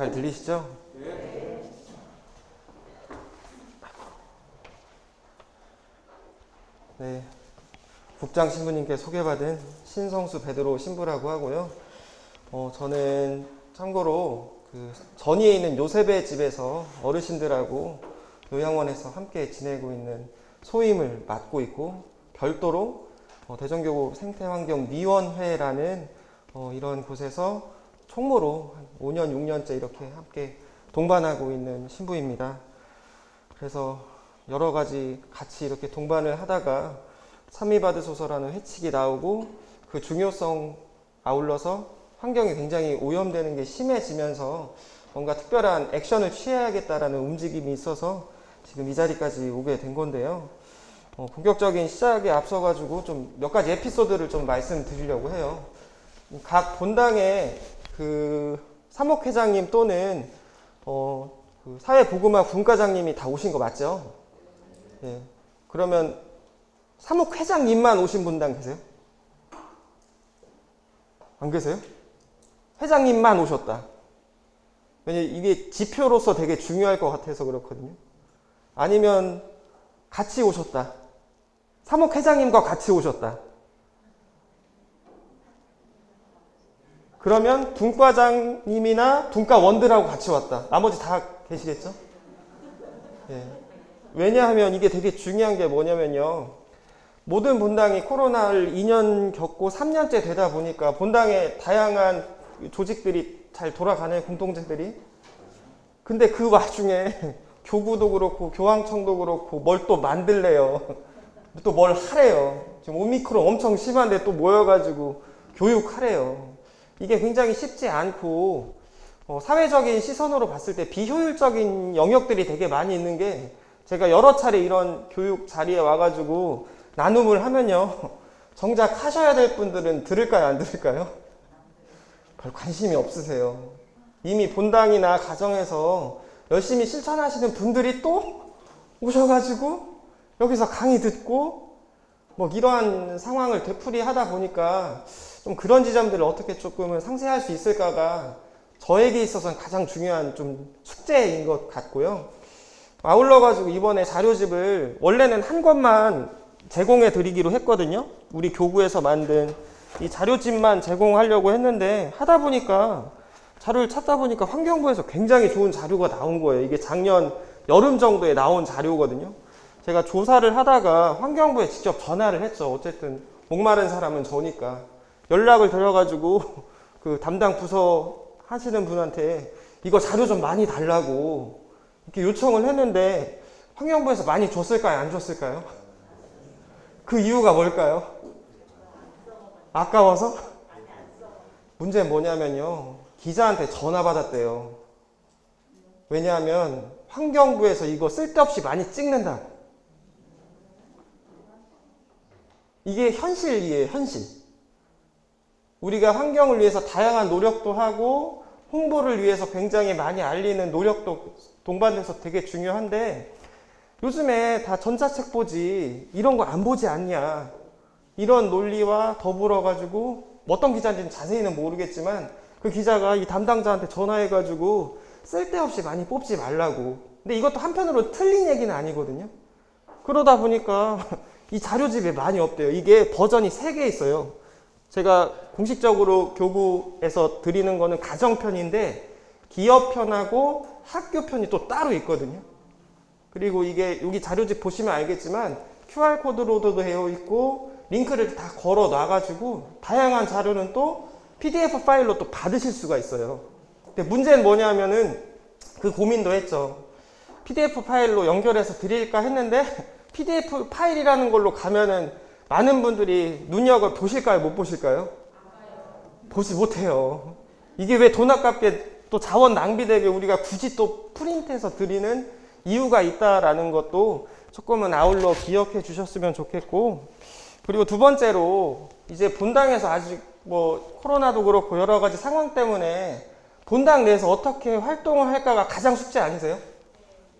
잘 들리시죠? 네. 국장 신부님께 소개받은 신성수 베드로 신부라고 하고요. 저는 참고로 그 전위에 있는 요셉의 집에서 어르신들하고 요양원에서 함께 지내고 있는 소임을 맡고 있고, 별도로 대전교구 생태환경위원회라는 이런 곳에서 총무로 한 5년, 6년째 이렇게 함께 동반하고 있는 신부입니다. 그래서 여러 가지 같이 이렇게 동반을 하다가 참미받으소서라는 회칙이 나오고, 그 중요성 아울러서 환경이 굉장히 오염되는 게 심해지면서 뭔가 특별한 액션을 취해야겠다라는 움직임이 있어서 지금 이 자리까지 오게 된 건데요. 본격적인 시작에 앞서가지고 좀 몇 가지 에피소드를 좀 말씀드리려고 해요. 각 본당의 그 사목회장님 또는 그 사회보그마 분과장님이 다 오신 거 맞죠? 예. 그러면 사목회장님만 오신 분당 계세요? 안 계세요? 회장님만 오셨다. 왜냐면 이게 지표로서 되게 중요할 것 같아서 그렇거든요. 아니면 같이 오셨다. 사목회장님과 같이 오셨다. 그러면 분과장님이나 분과원들하고 같이 왔다. 나머지 다 계시겠죠? 예. 왜냐하면 이게 되게 중요한 게 뭐냐면요. 모든 본당이 코로나를 2년 겪고 3년째 되다 보니까 본당에 다양한 조직들이 잘 돌아가는 공동체들이. 근데 그 와중에 교구도 그렇고 교황청도 그렇고 뭘 또 만들래요. 또 뭘 하래요. 지금 오미크론 엄청 심한데 또 모여가지고 교육하래요. 이게 굉장히 쉽지 않고 사회적인 시선으로 봤을 때 비효율적인 영역들이 되게 많이 있는 게, 제가 여러 차례 이런 교육 자리에 와가지고 나눔을 하면요, 정작 하셔야 될 분들은 들을까요, 안 들을까요? 별 관심이 없으세요. 이미 본당이나 가정에서 열심히 실천하시는 분들이 또 오셔가지고 여기서 강의 듣고 뭐 이러한 상황을 되풀이하다 보니까 좀 그런 지점들을 어떻게 조금은 상쇄할 수 있을까가 저에게 있어서는 가장 중요한 좀 숙제인 것 같고요. 아울러 가지고 이번에 자료집을 원래는 한 권만 제공해 드리기로 했거든요. 우리 교구에서 만든 이 자료집만 제공하려고 했는데, 하다 보니까 자료를 찾다 보니까 환경부에서 굉장히 좋은 자료가 나온 거예요. 이게 작년 여름 정도에 나온 자료거든요. 제가 조사를 하다가 환경부에 직접 전화를 했죠. 어쨌든 목마른 사람은 저니까. 연락을 드려가지고 그 담당 부서 하시는 분한테 이거 자료 좀 많이 달라고 이렇게 요청을 했는데, 환경부에서 많이 줬을까요, 안 줬을까요? 그 이유가 뭘까요? 아까워서? 문제는 뭐냐면요, 기자한테 전화 받았대요. 왜냐하면 환경부에서 이거 쓸데없이 많이 찍는다고. 이게 현실이에요, 현실. 우리가 환경을 위해서 다양한 노력도 하고 홍보를 위해서 굉장히 많이 알리는 노력도 동반돼서 되게 중요한데, 요즘에 다 전자책 보지 이런 거 안 보지 않냐, 이런 논리와 더불어 가지고 어떤 기자인지는 자세히는 모르겠지만 그 기자가 이 담당자한테 전화해 가지고 쓸데없이 많이 뽑지 말라고. 근데 이것도 한편으로 틀린 얘기는 아니거든요. 그러다 보니까 이 자료집에 많이 없대요. 이게 버전이 3개 있어요. 제가 공식적으로 교구에서 드리는 거는 가정편인데 기업편하고 학교편이 또 따로 있거든요. 그리고 이게 여기 자료집 보시면 알겠지만 QR코드로도 되어 있고 링크를 다 걸어 놔가지고 다양한 자료는 또 PDF 파일로 또 받으실 수가 있어요. 근데 문제는 뭐냐면은 그 고민도 했죠. PDF 파일로 연결해서 드릴까 했는데 PDF 파일이라는 걸로 가면은 많은 분들이 눈여겨 보실까요, 못 보실까요? 보지 못해요. 이게 왜 돈 아깝게 또 자원 낭비되게 우리가 굳이 또 프린트해서 드리는 이유가 있다라는 것도 조금은 아울러 기억해 주셨으면 좋겠고, 그리고 두 번째로 이제 본당에서 아직 뭐 코로나도 그렇고 여러 가지 상황 때문에 본당 내에서 어떻게 활동을 할까가 가장 숙제 아니세요?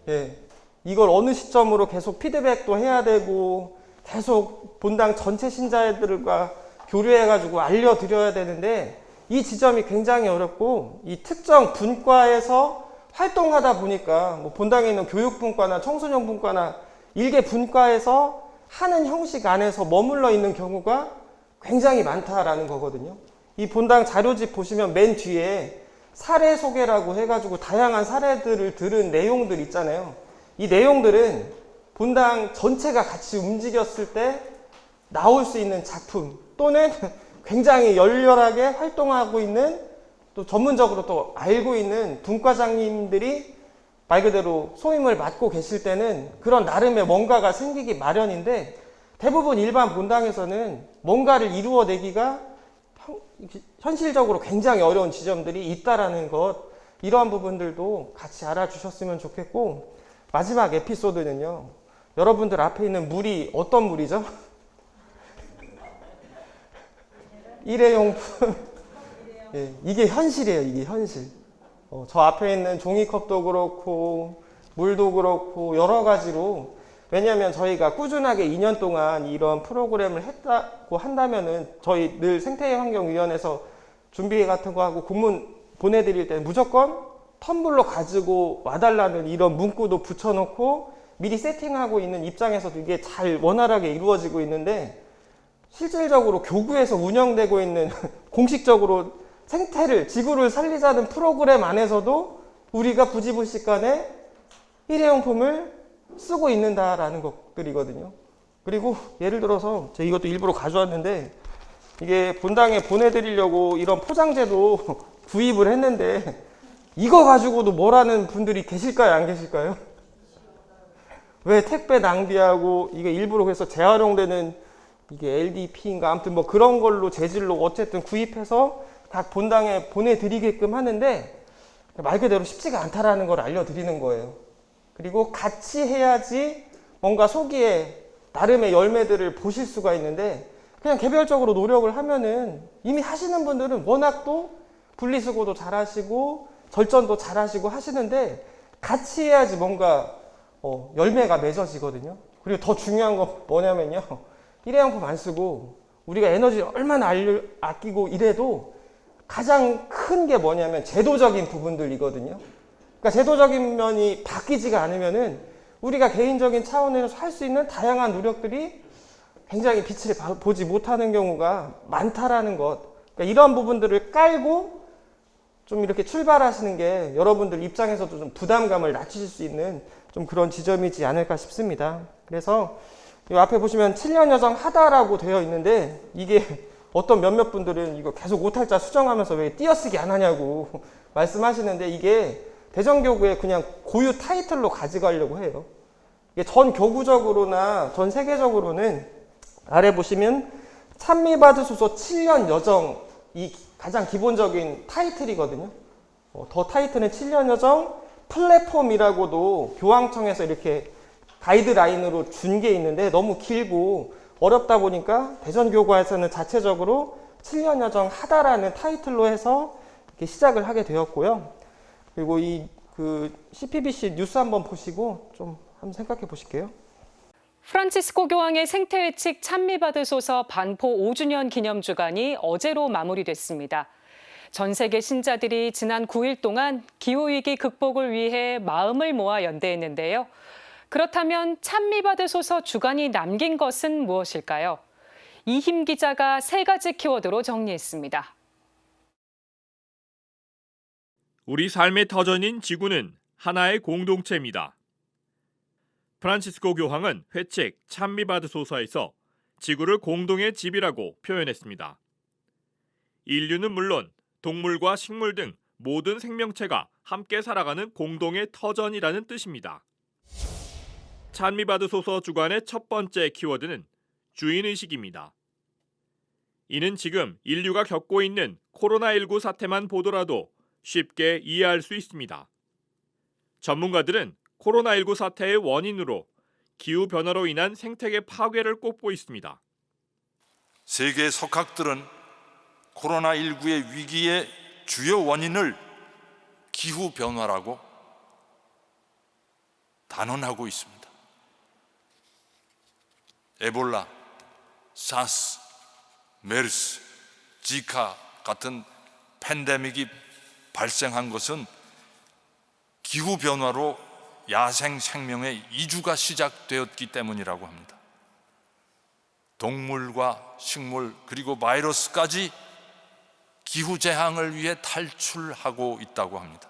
예. 이걸 어느 시점으로 계속 피드백도 해야 되고 계속 본당 전체 신자들과 교류해가지고 알려드려야 되는데, 이 지점이 굉장히 어렵고 이 특정 분과에서 활동하다 보니까 뭐 본당에 있는 교육분과나 청소년분과나 일개 분과에서 하는 형식 안에서 머물러 있는 경우가 굉장히 많다라는 거거든요. 이 본당 자료집 보시면 맨 뒤에 사례 소개라고 해가지고 다양한 사례들을 들은 내용들 있잖아요. 이 내용들은 본당 전체가 같이 움직였을 때 나올 수 있는 작품 또는 굉장히 열렬하게 활동하고 있는 또 전문적으로 또 알고 있는 분과장님들이 말 그대로 소임을 맡고 계실 때는 그런 나름의 뭔가가 생기기 마련인데 대부분 일반 본당에서는 뭔가를 이루어내기가 현실적으로 굉장히 어려운 지점들이 있다라는 것, 이러한 부분들도 같이 알아주셨으면 좋겠고, 마지막 에피소드는요, 여러분들 앞에 있는 물이 어떤 물이죠? 일회용품. 예, 이게 현실이에요. 이게 현실. 저 앞에 있는 종이컵도 그렇고 물도 그렇고 여러 가지로, 왜냐하면 저희가 꾸준하게 2년 동안 이런 프로그램을 했다고 한다면은 저희 늘 생태환경위원회에서 준비 같은 거 하고 공문 보내드릴 때 무조건 텀블러 가지고 와달라는 이런 문구도 붙여놓고 미리 세팅하고 있는 입장에서도 이게 잘 원활하게 이루어지고 있는데, 실질적으로 교구에서 운영되고 있는 공식적으로 생태를, 지구를 살리자는 프로그램 안에서도 우리가 부지불식간에 일회용품을 쓰고 있는다라는 것들이거든요. 그리고 예를 들어서 제가 이것도 일부러 가져왔는데, 이게 본당에 보내드리려고 이런 포장재도 구입을 했는데 이거 가지고도 뭐라는 분들이 계실까요? 안 계실까요? 왜 택배 낭비하고, 이게 일부러 그래서 재활용되는 이게 LDP인가 아무튼 뭐 그런 걸로 재질로 어쨌든 구입해서 각 본당에 보내드리게끔 하는데 말 그대로 쉽지가 않다라는 걸 알려드리는 거예요. 그리고 같이 해야지 뭔가 소기에 나름의 열매들을 보실 수가 있는데, 그냥 개별적으로 노력을 하면은 이미 하시는 분들은 워낙 또 분리수거도 잘 하시고 절전도 잘 하시고 하시는데, 같이 해야지 뭔가 열매가 맺어지거든요. 그리고 더 중요한 건 뭐냐면요, 일회용품 안 쓰고 우리가 에너지를 얼마나 아끼고 이래도 가장 큰 게 뭐냐면 제도적인 부분들이거든요. 그러니까 제도적인 면이 바뀌지가 않으면은 우리가 개인적인 차원에서 할 수 있는 다양한 노력들이 굉장히 빛을 보지 못하는 경우가 많다라는 것. 그러니까 이런 부분들을 깔고 좀 이렇게 출발하시는 게 여러분들 입장에서도 좀 부담감을 낮추실 수 있는 좀 그런 지점이지 않을까 싶습니다. 그래서 이 앞에 보시면 7년 여정 하다라고 되어 있는데, 이게 어떤 몇몇 분들은 이거 계속 오탈자 수정하면서 왜 띄어쓰기 안 하냐고 말씀하시는데, 이게 대전교구의 그냥 고유 타이틀로 가져가려고 해요. 이게 전 교구적으로나 전 세계적으로는 아래 보시면 찬미받으소서 7년 여정이 가장 기본적인 타이틀이거든요. 더 타이틀은 7년 여정 플랫폼이라고도 교황청에서 이렇게 가이드라인으로 준 게 있는데 너무 길고 어렵다 보니까 대전교구에서는 자체적으로 7년 여정 하다라는 타이틀로 해서 이렇게 시작을 하게 되었고요. 그리고 그 CPBC 뉴스 한번 보시고 좀 한번 생각해 보실게요. 프란치스코 교황의 생태회칙 찬미받으소서 반포 5주년 기념 주간이 어제로 마무리됐습니다. 전 세계 신자들이 지난 9일 동안 기후위기 극복을 위해 마음을 모아 연대했는데요. 그렇다면 찬미받으소서 주간이 남긴 것은 무엇일까요? 이힘 기자가 3가지 키워드로 정리했습니다. 우리 삶의 터전인 지구는 하나의 공동체입니다. 프란치스코 교황은 회칙 찬미받으소서에서 지구를 공동의 집이라고 표현했습니다. 인류는 물론 동물과 식물 등 모든 생명체가 함께 살아가는 공동의 터전이라는 뜻입니다. 찬미받으소서 주간의 첫 번째 키워드는 주인의식입니다. 이는 지금 인류가 겪고 있는 코로나19 사태만 보더라도 쉽게 이해할 수 있습니다. 전문가들은 코로나19 사태의 원인으로 기후변화로 인한 생태계 파괴를 꼽고 있습니다. 세계 석학들은 코로나19의 위기의 주요 원인을 기후변화라고 단언하고 있습니다. 에볼라, 사스, 메르스, 지카 같은 팬데믹이 발생한 것은 기후변화로 야생 생명의 이주가 시작되었기 때문이라고 합니다. 동물과 식물 그리고 바이러스까지 기후재앙을 위해 탈출하고 있다고 합니다.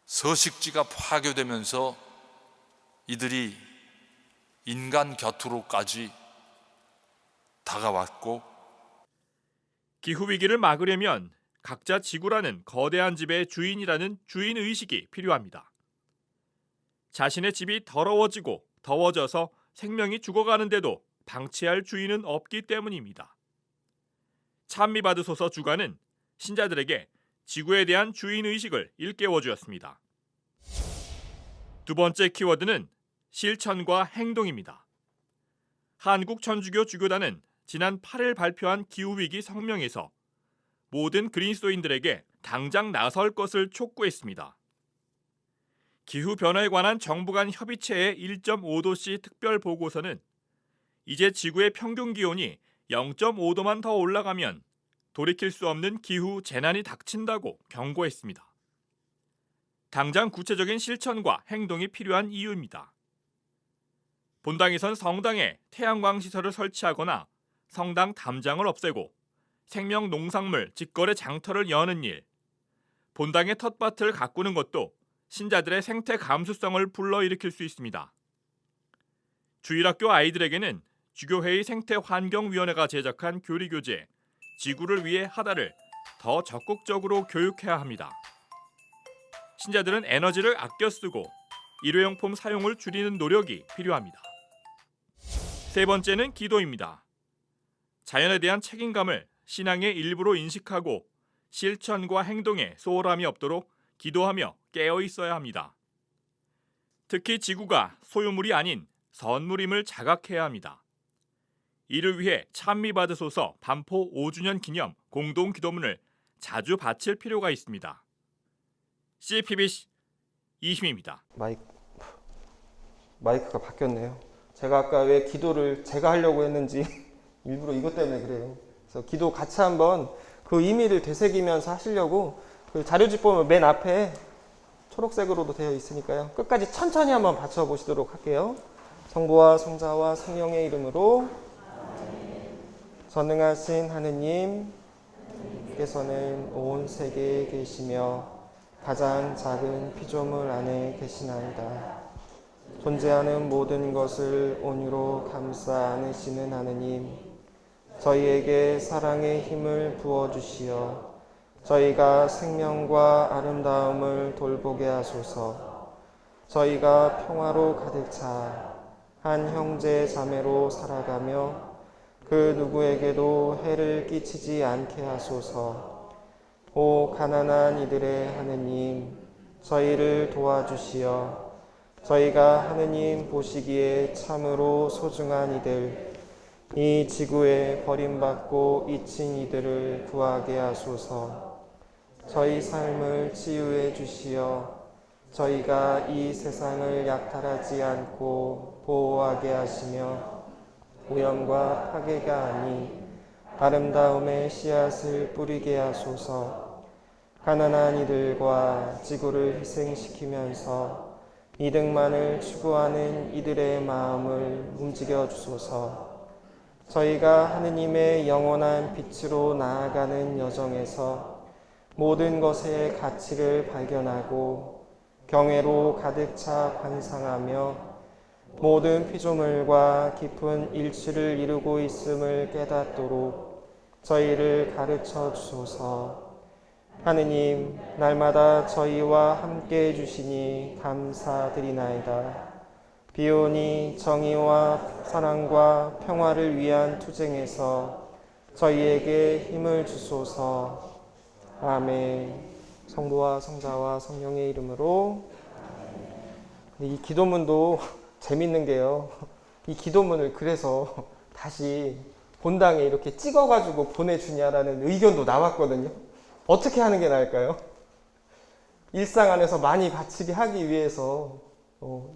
서식지가 파괴되면서 이들이 인간 곁으로까지 다가왔고, 기후위기를 막으려면 각자 지구라는 거대한 집의 주인이라는 주인의식이 필요합니다. 자신의 집이 더러워지고 더워져서 생명이 죽어가는데도 방치할 주인은 없기 때문입니다. 찬미받으소서 주간은 신자들에게 지구에 대한 주인의식을 일깨워 주었습니다. 두 번째 키워드는 실천과 행동입니다. 한국천주교 주교단은 지난 8일 발표한 기후위기 성명에서 모든 그리스도인들에게 당장 나설 것을 촉구했습니다. 기후변화에 관한 정부 간 협의체의 1.5도씨 특별 보고서는 이제 지구의 평균 기온이 0.5도만 더 올라가면 돌이킬 수 없는 기후 재난이 닥친다고 경고했습니다. 당장 구체적인 실천과 행동이 필요한 이유입니다. 본당에선 성당에 태양광 시설을 설치하거나 성당 담장을 없애고 생명 농산물 직거래 장터를 여는 일, 본당의 텃밭을 가꾸는 것도 신자들의 생태 감수성을 불러일으킬 수 있습니다. 주일학교 아이들에게는 주교회의 생태환경위원회가 제작한 교리교재 지구를 위해 하다를 더 적극적으로 교육해야 합니다. 신자들은 에너지를 아껴 쓰고 일회용품 사용을 줄이는 노력이 필요합니다. 세 번째는 기도입니다. 자연에 대한 책임감을 신앙의 일부로 인식하고 실천과 행동에 소홀함이 없도록 기도하며 깨어 있어야 합니다. 특히 지구가 소유물이 아닌 선물임을 자각해야 합니다. 이를 위해 찬미받으소서 반포 5주년 기념 공동 기도문을 자주 바칠 필요가 있습니다. CPBC 이심입니다. 마이크가 바뀌었네요. 제가 아까 왜 기도를 제가 하려고 했는지 일부러 이것 때문에 그래요. 그래서 기도 같이 한번 그 의미를 되새기면서 하시려고 그 자료집 보면 맨 앞에 초록색으로도 되어 있으니까요. 끝까지 천천히 한번 받쳐보시도록 할게요. 성부와 성자와 성령의 이름으로. 전능하신 하느님께서는 온 세계에 계시며 가장 작은 피조물 안에 계시나이다. 존재하는 모든 것을 온유로 감싸 안으시는 하느님, 저희에게 사랑의 힘을 부어주시어 저희가 생명과 아름다움을 돌보게 하소서. 저희가 평화로 가득 차 한 형제 자매로 살아가며 그 누구에게도 해를 끼치지 않게 하소서. 오 가난한 이들의 하느님, 저희를 도와주시어 저희가 하느님 보시기에 참으로 소중한 이들, 이 지구에 버림받고 잊힌 이들을 구하게 하소서. 저희 삶을 치유해 주시어 저희가 이 세상을 약탈하지 않고 보호하게 하시며 오염과 파괴가 아닌 아름다움의 씨앗을 뿌리게 하소서. 가난한 이들과 지구를 희생시키면서 이득만을 추구하는 이들의 마음을 움직여 주소서. 저희가 하느님의 영원한 빛으로 나아가는 여정에서 모든 것의 가치를 발견하고 경애로 가득 차 관상하며 모든 피조물과 깊은 일치를 이루고 있음을 깨닫도록 저희를 가르쳐 주소서. 하느님, 날마다 저희와 함께 해주시니 감사드리나이다. 비오니 정의와 사랑과 평화를 위한 투쟁에서 저희에게 힘을 주소서. 아멘. 성부와 성자와 성령의 이름으로. 이 기도문도 재밌는 게요. 이 기도문을 그래서 다시 본당에 이렇게 찍어가지고 보내주냐라는 의견도 나왔거든요. 어떻게 하는 게 나을까요? 일상 안에서 많이 바치게 하기 위해서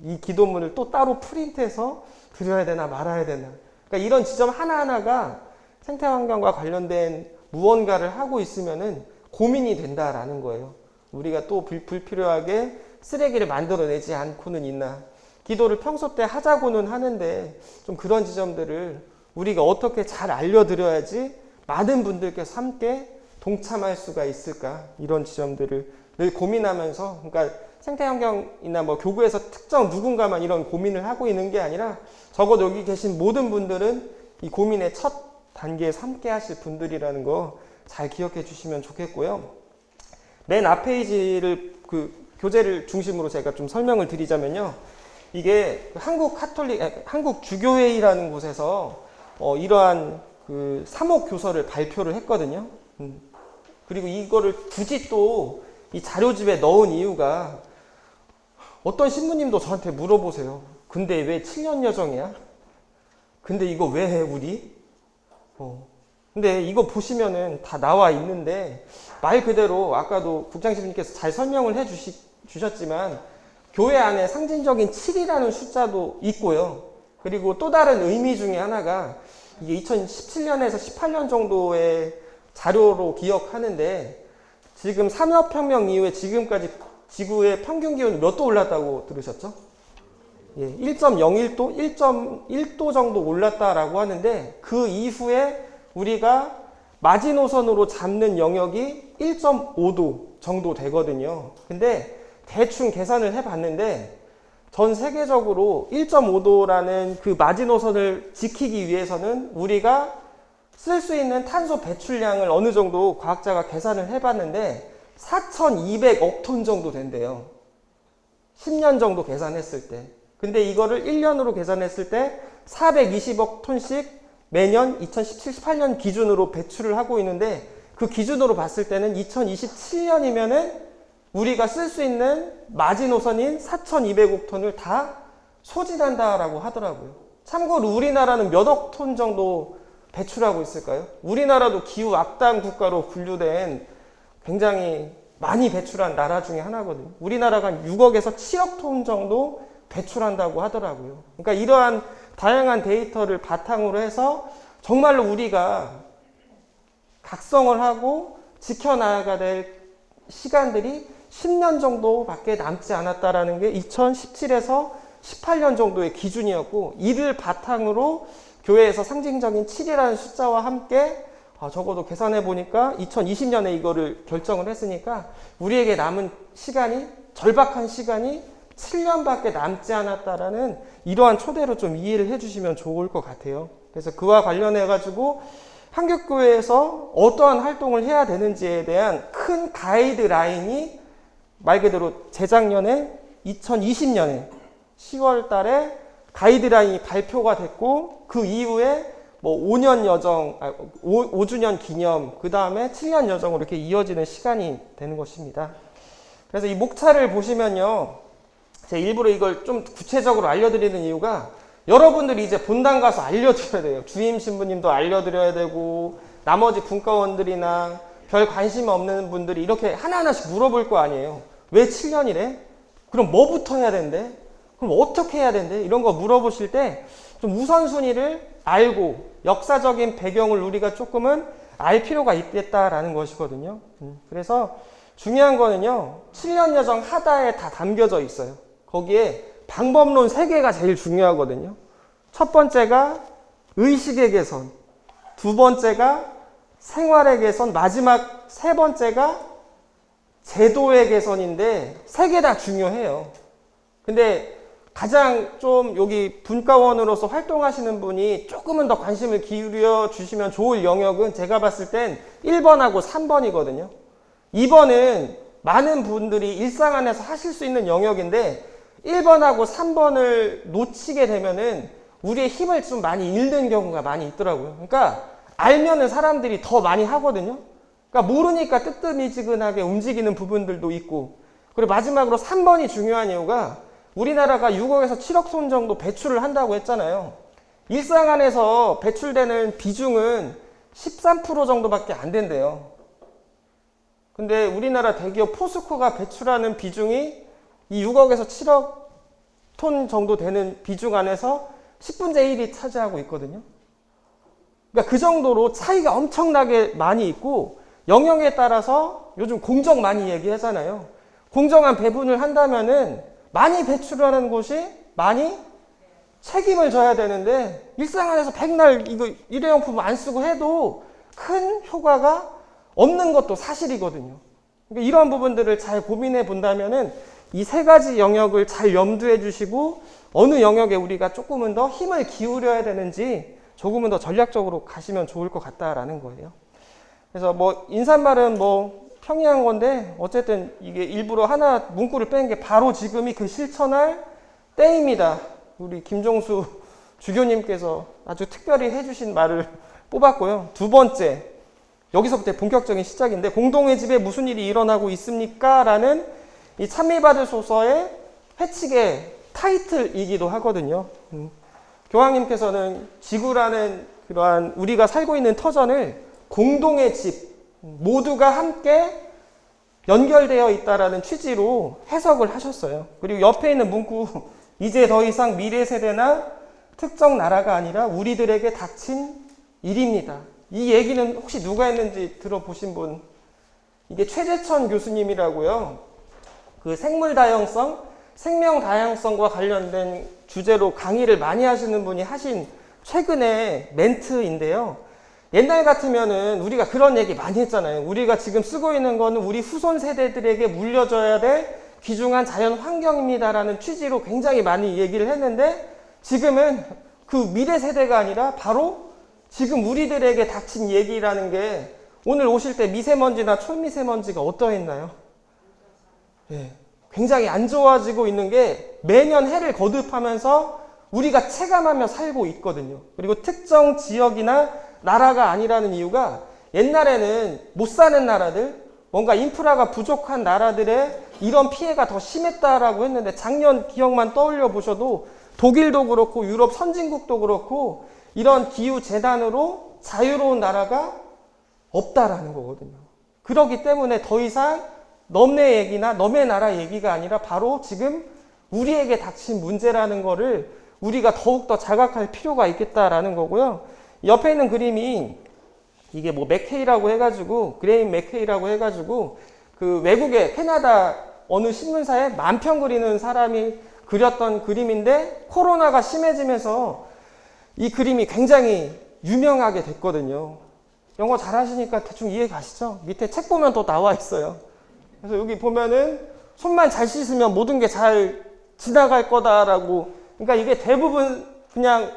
이 기도문을 또 따로 프린트해서 드려야 되나 말아야 되나. 그러니까 이런 지점 하나하나가 생태환경과 관련된 무언가를 하고 있으면은 고민이 된다라는 거예요. 우리가 또 불필요하게 쓰레기를 만들어내지 않고는 있나. 기도를 평소 때 하자고는 하는데 좀 그런 지점들을 우리가 어떻게 잘 알려드려야지 많은 분들께서 함께 동참할 수가 있을까. 이런 지점들을 늘 고민하면서, 그러니까 생태환경이나 뭐 교구에서 특정 누군가만 이런 고민을 하고 있는 게 아니라 적어도 여기 계신 모든 분들은 이 고민의 첫 단계에서 함께 하실 분들이라는 거 잘 기억해 주시면 좋겠고요. 맨 앞 페이지를 교재를 중심으로 제가 좀 설명을 드리자면요. 이게 한국 주교회의라는 곳에서 이러한 3호 교서를 발표를 했거든요. 그리고 이거를 굳이 또 이 자료집에 넣은 이유가, 어떤 신부님도 저한테 물어보세요. 근데 왜 7년 여정이야? 근데 이거 왜 해, 우리? 근데 이거 보시면은 다 나와 있는데, 말 그대로 아까도 국장신부님께서 잘 설명을 해 주셨지만, 교회 안에 상징적인 7이라는 숫자도 있고요. 그리고 또 다른 의미 중에 하나가, 이게 2017년에서 18년 정도의 자료로 기억하는데, 지금 산업혁명 이후에 지금까지 지구의 평균 기온이 몇 도 올랐다고 들으셨죠? 예, 1.01도, 1.1도 정도 올랐다라고 하는데, 그 이후에 우리가 마지노선으로 잡는 영역이 1.5도 정도 되거든요. 근데 대충 계산을 해봤는데, 전 세계적으로 1.5도라는 그 마지노선을 지키기 위해서는 우리가 쓸 수 있는 탄소 배출량을 어느 정도 과학자가 계산을 해봤는데 4,200억 톤 정도 된대요. 10년 정도 계산했을 때. 근데 이거를 1년으로 계산했을 때 420억 톤씩 매년 2017, 18년 기준으로 배출을 하고 있는데, 그 기준으로 봤을 때는 2027년이면은 우리가 쓸 수 있는 마지노선인 4,200억 톤을 다 소진한다라고 하더라고요. 참고로 우리나라는 몇 억 톤 정도 배출하고 있을까요? 우리나라도 기후 악당 국가로 분류된 굉장히 많이 배출한 나라 중에 하나거든요. 우리나라가 한 6억에서 7억 톤 정도 배출한다고 하더라고요. 그러니까 이러한 다양한 데이터를 바탕으로 해서 정말로 우리가 각성을 하고 지켜나가야 될 시간들이 10년 정도밖에 남지 않았다라는 게 2017에서 18년 정도의 기준이었고, 이를 바탕으로 교회에서 상징적인 7이라는 숫자와 함께 적어도 계산해 보니까 2020년에 이거를 결정을 했으니까 우리에게 남은 시간이, 절박한 시간이 7년밖에 남지 않았다라는 이러한 초대로 좀 이해를 해주시면 좋을 것 같아요. 그래서 그와 관련해 가지고 한국교회에서 어떠한 활동을 해야 되는지에 대한 큰 가이드라인이 말 그대로 재작년에 2020년에 10월 달에 가이드라인이 발표가 됐고, 그 이후에 뭐 5년 여정, 5주년 기념, 그 다음에 7년 여정으로 이렇게 이어지는 시간이 되는 것입니다. 그래서 이 목차를 보시면요, 제가 일부러 이걸 좀 구체적으로 알려드리는 이유가, 여러분들이 이제 본당 가서 알려드려야 돼요. 주임 신부님도 알려드려야 되고, 나머지 분과원들이나 별 관심 없는 분들이 이렇게 하나하나씩 물어볼 거 아니에요. 왜 7년이래? 그럼 뭐부터 해야 된대? 그럼 어떻게 해야 된대? 이런 거 물어보실 때 좀 우선순위를 알고 역사적인 배경을 우리가 조금은 알 필요가 있겠다라는 것이거든요. 그래서 중요한 거는요, 7년 여정 하다에 다 담겨져 있어요. 거기에 방법론 3개가 제일 중요하거든요. 첫 번째가 의식의 개선, 두 번째가 생활의 개선, 마지막 세 번째가 제도의 개선인데 3개 다 중요해요. 근데 가장 좀 여기 분과원으로서 활동하시는 분이 조금은 더 관심을 기울여 주시면 좋을 영역은 제가 봤을 땐 1번하고 3번이거든요. 2번은 많은 분들이 일상 안에서 하실 수 있는 영역인데 1번하고 3번을 놓치게 되면은 우리의 힘을 좀 많이 잃는 경우가 많이 있더라고요. 그러니까 알면은 사람들이 더 많이 하거든요. 그러니까 모르니까 뜨뜻미지근하게 움직이는 부분들도 있고, 그리고 마지막으로 3번이 중요한 이유가 우리나라가 6억에서 7억 톤 정도 배출을 한다고 했잖아요. 일상 안에서 배출되는 비중은 13% 정도밖에 안 된대요. 근데 우리나라 대기업 포스코가 배출하는 비중이 이 6억에서 7억 톤 정도 되는 비중 안에서 10분의 1이 차지하고 있거든요. 그러니까 그 정도로 차이가 엄청나게 많이 있고, 영역에 따라서 요즘 공정 많이 얘기하잖아요. 공정한 배분을 한다면은 많이 배출하는 곳이 많이 책임을 져야 되는데 일상 안에서 백날 이거 일회용품 안 쓰고 해도 큰 효과가 없는 것도 사실이거든요. 그러니까 이런 부분들을 잘 고민해 본다면은 이 세 가지 영역을 잘 염두해 주시고 어느 영역에 우리가 조금은 더 힘을 기울여야 되는지 조금은 더 전략적으로 가시면 좋을 것 같다라는 거예요. 그래서 뭐 인사말은 뭐 평이한 건데 어쨌든 이게 일부러 하나 문구를 뺀 게 바로 지금이 그 실천할 때입니다. 우리 김종수 주교님께서 아주 특별히 해주신 말을 뽑았고요. 두 번째, 여기서부터 본격적인 시작인데 공동의 집에 무슨 일이 일어나고 있습니까? 라는 이 찬미받으소서의 회칙의 타이틀이기도 하거든요. 교황님께서는 지구라는 그러한 우리가 살고 있는 터전을 공동의 집, 모두가 함께 연결되어 있다라는 취지로 해석을 하셨어요. 그리고 옆에 있는 문구, 이제 더 이상 미래 세대나 특정 나라가 아니라 우리들에게 닥친 일입니다. 이 얘기는 혹시 누가 했는지 들어보신 분? 이게 최재천 교수님이라고요. 그 생물 다양성, 생명 다양성과 관련된 주제로 강의를 많이 하시는 분이 하신 최근의 멘트인데요. 옛날 같으면은 우리가 그런 얘기 많이 했잖아요. 우리가 지금 쓰고 있는 거는 우리 후손 세대들에게 물려줘야 될 귀중한 자연 환경입니다라는 취지로 굉장히 많이 얘기를 했는데 지금은 그 미래 세대가 아니라 바로 지금 우리들에게 닥친 얘기라는 게 오늘 오실 때 미세먼지나 초미세먼지가 어떠했나요? 예, 굉장히 안 좋아지고 있는 게 매년 해를 거듭하면서 우리가 체감하며 살고 있거든요. 그리고 특정 지역이나 나라가 아니라는 이유가 옛날에는 못 사는 나라들, 뭔가 인프라가 부족한 나라들의 이런 피해가 더 심했다라고 했는데 작년 기억만 떠올려 보셔도 독일도 그렇고 유럽 선진국도 그렇고 이런 기후 재난으로 자유로운 나라가 없다라는 거거든요. 그렇기 때문에 더 이상 너네 얘기나 너네 나라 얘기가 아니라 바로 지금 우리에게 닥친 문제라는 거를 우리가 더욱더 자각할 필요가 있겠다라는 거고요. 옆에 있는 그림이 이게 뭐 맥케이라고 해가지고 그레임 맥케이라고 해가지고 그 외국의 캐나다 어느 신문사에 만평 그리는 사람이 그렸던 그림인데 코로나가 심해지면서 이 그림이 굉장히 유명하게 됐거든요. 영어 잘하시니까 대충 이해 가시죠? 밑에 책 보면 또 나와 있어요. 그래서 여기 보면은 손만 잘 씻으면 모든 게 잘 지나갈 거다라고. 그러니까 이게 대부분 그냥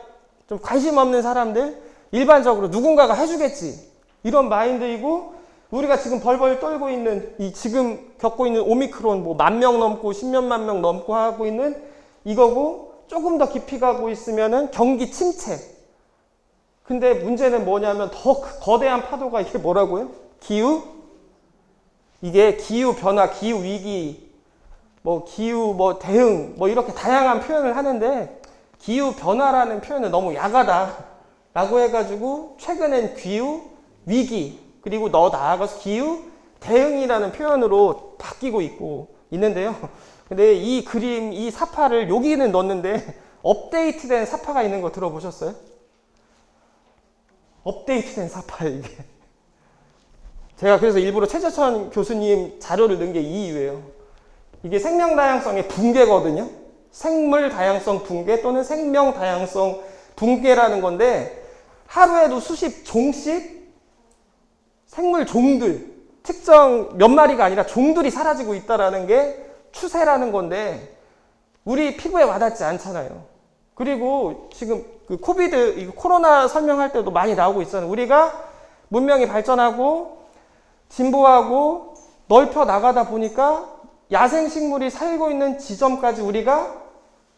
좀 관심 없는 사람들, 일반적으로 누군가가 해주겠지 이런 마인드이고, 우리가 지금 벌벌 떨고 있는 이 지금 겪고 있는 오미크론 뭐 10,000명 넘고 10몇만 명 넘고 하고 있는 이거고, 조금 더 깊이 가고 있으면은 경기 침체. 근데 문제는 뭐냐면 더 거대한 파도가 이게 뭐라고요? 기후? 이게 기후 변화, 기후 위기, 뭐 기후 뭐 대응 뭐 이렇게 다양한 표현을 하는데 기후 변화라는 표현은 너무 야하다라고 해가지고 최근엔 기후 위기 그리고 더 나아가서 기후 대응이라는 표현으로 바뀌고 있는데요. 근데 이 그림, 이 사파를 여기는 넣었는데 업데이트된 사파가 있는 거 들어보셨어요? 업데이트된 사파 이게. 제가 그래서 일부러 최재천 교수님 자료를 넣은 게 이 이유예요. 이게 생명 다양성의 붕괴거든요. 생물 다양성 붕괴 또는 생명 다양성 붕괴라는 건데 하루에도 수십 종씩 생물 종들, 특정 몇 마리가 아니라 종들이 사라지고 있다는 게 추세라는 건데 우리 피부에 와닿지 않잖아요. 그리고 지금 그 코비드, 코로나 설명할 때도 많이 나오고 있잖아요. 우리가 문명이 발전하고 진보하고 넓혀 나가다 보니까 야생식물이 살고 있는 지점까지 우리가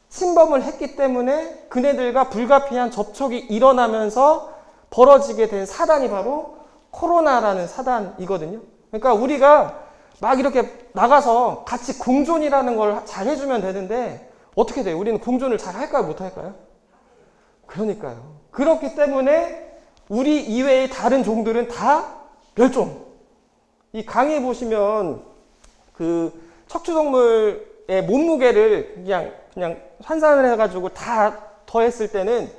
침범을 했기 때문에 그네들과 불가피한 접촉이 일어나면서 벌어지게 된 사단이 바로 코로나라는 사단이거든요. 그러니까 우리가 막 이렇게 나가서 같이 공존이라는 걸 잘 해주면 되는데 어떻게 돼요? 우리는 공존을 잘 할까요? 못 할까요? 그러니까요. 그렇기 때문에 우리 이외의 다른 종들은 다 멸종. 이 강의 보시면 그 척추동물의 몸무게를 그냥 환산을 해가지고 다 더했을 때는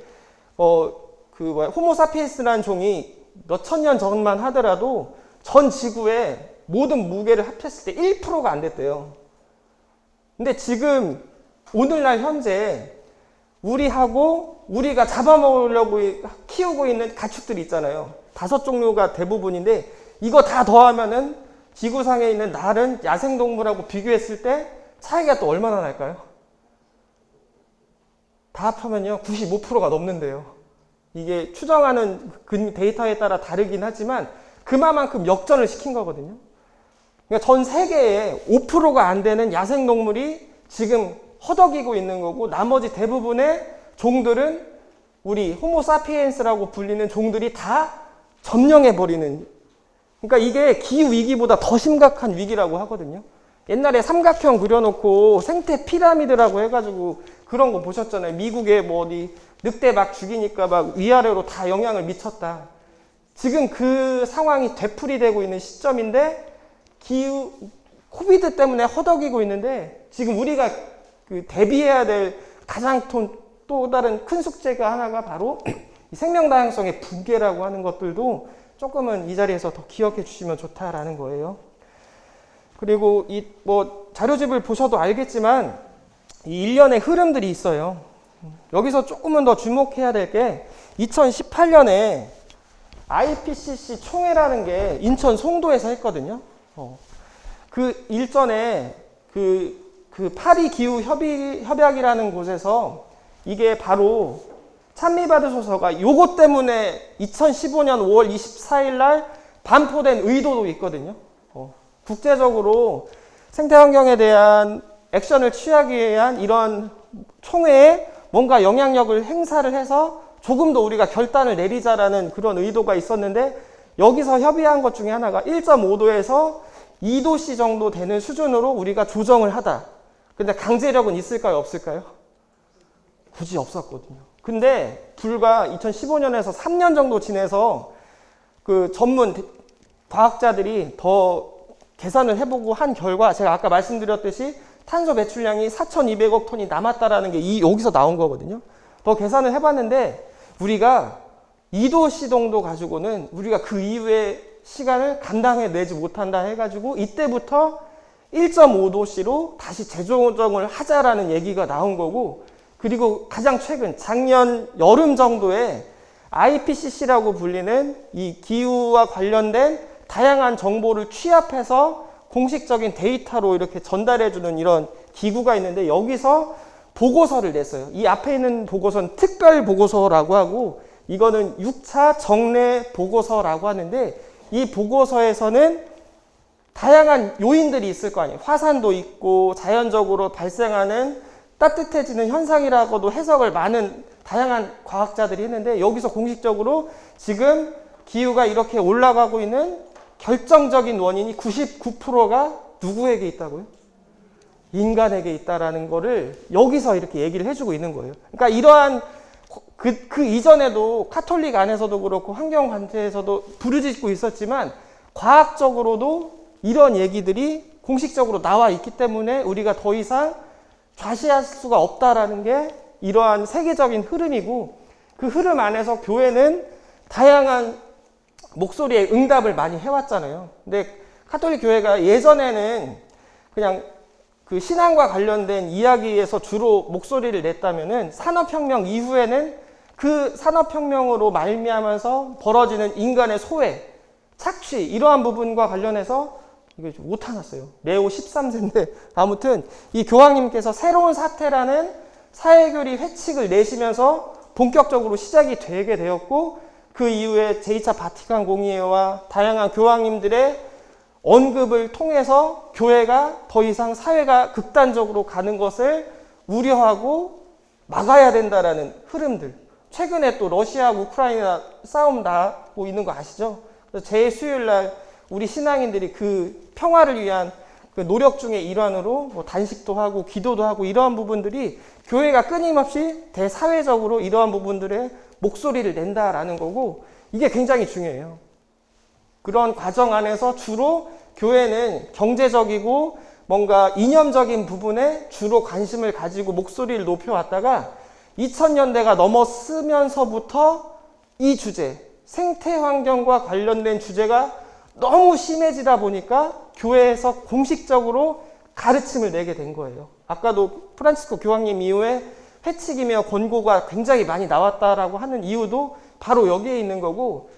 호모사피엔스라는 종이 몇천 년 전만 하더라도 전 지구의 모든 무게를 합쳤을 때 1%가 안 됐대요. 근데 지금 오늘날 현재 우리가 잡아먹으려고 키우고 있는 가축들이 있잖아요. 5종류가 대부분인데 이거 다 더하면은 지구상에 있는 다른 야생동물하고 비교했을 때 차이가 또 얼마나 날까요? 다 합하면요 95%가 넘는데요. 이게 추정하는 데이터에 따라 다르긴 하지만 그만큼 역전을 시킨 거거든요. 그러니까 전 세계에 5%가 안 되는 야생동물이 지금 허덕이고 있는 거고, 나머지 대부분의 종들은 우리 호모사피엔스라고 불리는 종들이 다 점령해버리는, 그러니까 이게 기후위기보다 더 심각한 위기라고 하거든요. 옛날에 삼각형 그려놓고 생태 피라미드라고 해가지고 그런 거 보셨잖아요. 미국에 뭐 어디 늑대 막 죽이니까 막 위아래로 다 영향을 미쳤다. 지금 그 상황이 되풀이되고 있는 시점인데 코비드 때문에 허덕이고 있는데 지금 우리가 대비해야 될 가장 또 다른 큰 숙제가 하나가 바로 이 생명 다양성의 붕괴라고 하는 것들도 조금은 이 자리에서 더 기억해 주시면 좋다라는 거예요. 그리고 이 자료집을 보셔도 알겠지만 이 일련의 흐름들이 있어요. 여기서 조금은 더 주목해야 될 게 2018년에 IPCC 총회라는 게 인천 송도에서 했거든요. 그 일전에 파리 기후 협약이라는 곳에서 이게 바로 찬미받으소서가 요것 때문에 2015년 5월 24일 날 반포된 의도도 있거든요. 국제적으로 생태환경에 대한 액션을 취하기 위한 이런 총회에 뭔가 영향력을 행사를 해서 조금 더 우리가 결단을 내리자라는 그런 의도가 있었는데, 여기서 협의한 것 중에 하나가 1.5도에서 2도씨 정도 되는 수준으로 우리가 조정을 하다. 근데 강제력은 있을까요, 없을까요? 굳이 없었거든요. 근데 불과 2015년에서 3년 정도 지내서 그 전문 과학자들이 더 계산을 해보고 한 결과, 제가 아까 말씀드렸듯이 탄소 배출량이 4,200억 톤이 남았다라는 게 여기서 나온 거거든요. 더 계산을 해봤는데 우리가 2도씨 정도 가지고는 우리가 그 이후의 시간을 감당해내지 못한다 해가지고 이때부터 1.5도씨로 다시 재조정을 하자라는 얘기가 나온 거고, 그리고 가장 최근 작년 여름 정도에 IPCC라고 불리는 이 기후와 관련된 다양한 정보를 취합해서 공식적인 데이터로 이렇게 전달해주는 이런 기구가 있는데, 여기서 보고서를 냈어요. 이 앞에 있는 보고서는 특별 보고서라고 하고, 이거는 6차 정례 보고서라고 하는데, 이 보고서에서는 다양한 요인들이 있을 거 아니에요. 화산도 있고 자연적으로 발생하는 따뜻해지는 현상이라고도 해석을 많은 다양한 과학자들이 했는데, 여기서 공식적으로 지금 기후가 이렇게 올라가고 있는 결정적인 원인이 99%가 누구에게 있다고요? 인간에게 있다라는 거를 여기서 이렇게 얘기를 해주고 있는 거예요. 그러니까 이러한 그 이전에도 카톨릭 안에서도 그렇고 환경단체에서도 부르짖고 있었지만, 과학적으로도 이런 얘기들이 공식적으로 나와 있기 때문에 우리가 더 이상 좌시할 수가 없다라는 게 이러한 세계적인 흐름이고, 그 흐름 안에서 교회는 다양한 목소리에 응답을 많이 해왔잖아요. 근데 카톨릭 교회가 예전에는 그냥 그 신앙과 관련된 이야기에서 주로 목소리를 냈다면은 산업혁명 이후에는 그 산업혁명으로 말미암아서 벌어지는 인간의 소외, 착취 이러한 부분과 관련해서 이게 좀 못하났어요. 레오 13세인데 아무튼 이 교황님께서 새로운 사태라는 사회교리 회칙을 내시면서 본격적으로 시작이 되게 되었고, 그 이후에 제2차 바티칸 공의회와 다양한 교황님들의 언급을 통해서 교회가 더 이상 사회가 극단적으로 가는 것을 우려하고 막아야 된다라는 흐름들. 최근에 또 러시아하고 우크라이나 싸움 나고 있는 거 아시죠? 그래서 제 수요일 날 우리 신앙인들이 그 평화를 위한 그 노력 중의 일환으로 뭐 단식도 하고 기도도 하고 이러한 부분들이 교회가 끊임없이 대사회적으로 이러한 부분들의 목소리를 낸다라는 거고, 이게 굉장히 중요해요. 그런 과정 안에서 주로 교회는 경제적이고 뭔가 이념적인 부분에 주로 관심을 가지고 목소리를 높여왔다가 2000년대가 넘어서면서부터 이 주제, 생태 환경과 관련된 주제가 너무 심해지다 보니까 교회에서 공식적으로 가르침을 내게 된 거예요. 아까도 프란치스코 교황님 이후에 회칙이며 권고가 굉장히 많이 나왔다라고 하는 이유도 바로 여기에 있는 거고,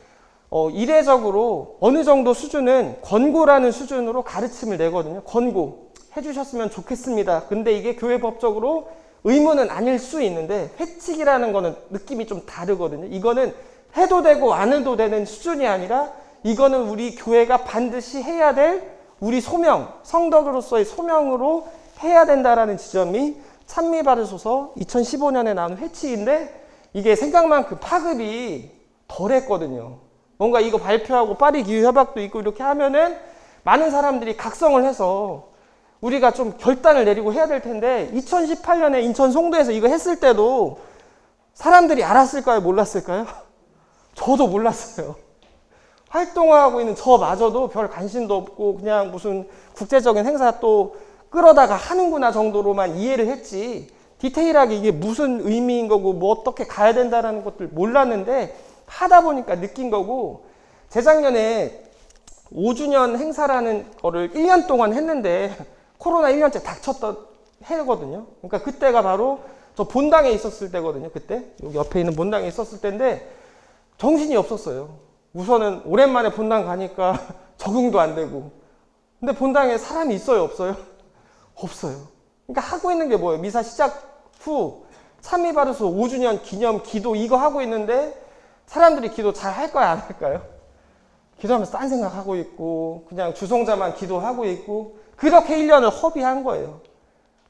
이례적으로 어느 정도 수준은 권고라는 수준으로 가르침을 내거든요. 권고 해주셨으면 좋겠습니다. 근데 이게 교회법적으로 의무는 아닐 수 있는데 회칙이라는 거는 느낌이 좀 다르거든요. 이거는 해도 되고 안 해도 되는 수준이 아니라 이거는 우리 교회가 반드시 해야 될 우리 소명, 성덕으로서의 소명으로 해야 된다라는 지점이 찬미받으소서 2015년에 나온 회칙인데, 이게 생각만큼 파급이 덜했거든요. 뭔가 이거 발표하고 파리 기후 협약도 있고 이렇게 하면은 많은 사람들이 각성을 해서 우리가 좀 결단을 내리고 해야 될 텐데, 2018년에 인천 송도에서 이거 했을 때도 사람들이 알았을까요? 몰랐을까요? 저도 몰랐어요. 활동하고 있는 저마저도 별 관심도 없고 그냥 무슨 국제적인 행사 또 끌어다가 하는구나 정도로만 이해를 했지, 디테일하게 이게 무슨 의미인 거고 뭐 어떻게 가야 된다라는 것들 몰랐는데 하다 보니까 느낀 거고, 재작년에 5주년 행사라는 거를 1년 동안 했는데 코로나 1년째 닥쳤던 해거든요. 그러니까 그때가 바로 저 본당에 있었을 때거든요. 그때 여기 옆에 있는 본당에 있었을 때인데 정신이 없었어요. 우선은 오랜만에 본당 가니까 적응도 안 되고, 근데 본당에 사람이 있어요? 없어요? 없어요. 그러니까 하고 있는 게 뭐예요? 미사 시작 후 찬미바르소 5주년 기념 기도 이거 하고 있는데 사람들이 기도 잘 할까요? 안 할까요? 기도하면서 딴 생각하고 있고 그냥 주송자만 기도하고 있고 그렇게 1년을 허비한 거예요.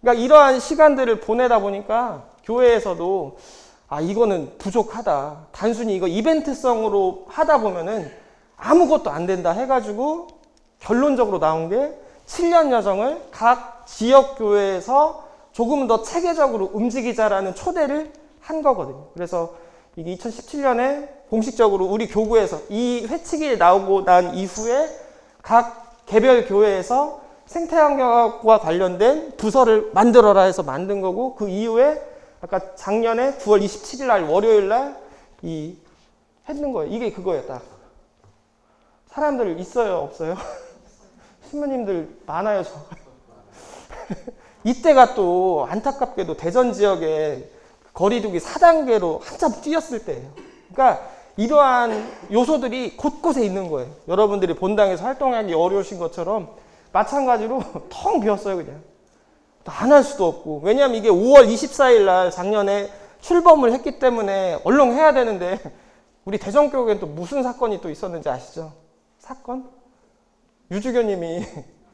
그러니까 이러한 시간들을 보내다 보니까 교회에서도 이거는 부족하다. 단순히 이거 이벤트성으로 하다 보면은 아무것도 안 된다 해가지고 결론적으로 나온 게 7년 여정을 각 지역교회에서 조금 더 체계적으로 움직이자라는 초대를 한 거거든요. 그래서 이게 2017년에 공식적으로 우리 교구에서 이 회칙이 나오고 난 이후에 각 개별 교회에서 생태환경과 관련된 부서를 만들어라 해서 만든 거고, 그 이후에 아까 작년에 9월 27일 날 월요일 날 했는 거예요. 이게 그거예요, 딱. 사람들 있어요, 없어요? 신부님들 많아요, 저. 이때가 또 안타깝게도 대전 지역에 거리두기 4단계로 한참 뛰었을 때예요. 그러니까 이러한 요소들이 곳곳에 있는 거예요. 여러분들이 본당에서 활동하기 어려우신 것처럼 마찬가지로 텅 비었어요, 그냥. 안 할 수도 없고. 왜냐하면 이게 5월 24일 날 작년에 출범을 했기 때문에 얼른 해야 되는데, 우리 대전교회엔 또 무슨 사건이 또 있었는지 아시죠? 사건? 유주교님이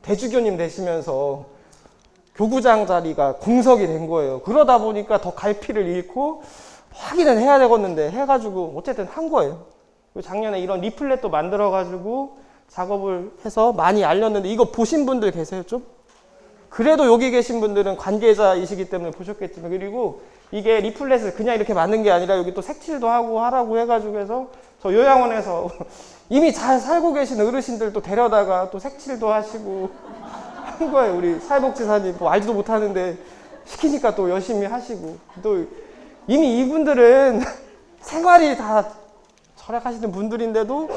대주교님 되시면서 교구장 자리가 공석이 된 거예요. 그러다 보니까 더 갈피를 잃고 확인은 해야 되겠는데 해가지고 어쨌든 한 거예요. 작년에 이런 리플렛도 만들어가지고 작업을 해서 많이 알렸는데, 이거 보신 분들 계세요, 좀? 그래도 여기 계신 분들은 관계자이시기 때문에 보셨겠지만, 그리고 이게 리플렛을 그냥 이렇게 만든 게 아니라 여기 또 색칠도 하고 하라고 해가지고 해서 저 요양원에서 이미 잘 살고 계신 어르신들도 데려다가 또 색칠도 하시고 한 거예요. 우리 사회복지사님 뭐 알지도 못하는데 시키니까 또 열심히 하시고, 또 이미 이분들은 생활이 다 절약하시는 분들인데도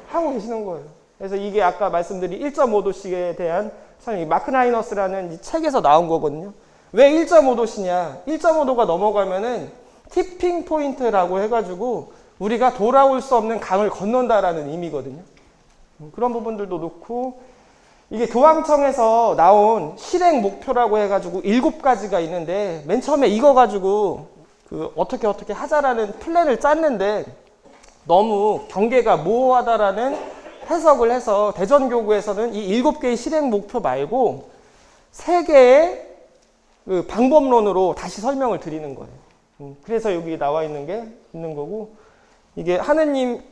하고 계시는 거예요. 그래서 이게 아까 말씀드린 1.5도씩에 대한 마크나이너스라는 이 책에서 나온 거거든요. 왜 1.5도시냐? 1.5도가 넘어가면은 티핑 포인트라고 해가지고 우리가 돌아올 수 없는 강을 건넌다라는 의미거든요. 그런 부분들도 놓고, 이게 교황청에서 나온 실행 목표라고 해가지고 7가지가 있는데, 맨 처음에 이거 가지고 어떻게 하자라는 플랜을 짰는데 너무 경계가 모호하다라는 해석을 해서 대전교구에서는 이 7개의 실행 목표 말고 3개의 그 방법론으로 다시 설명을 드리는 거예요. 그래서 여기 나와 있는 게 있는 거고, 이게 하느님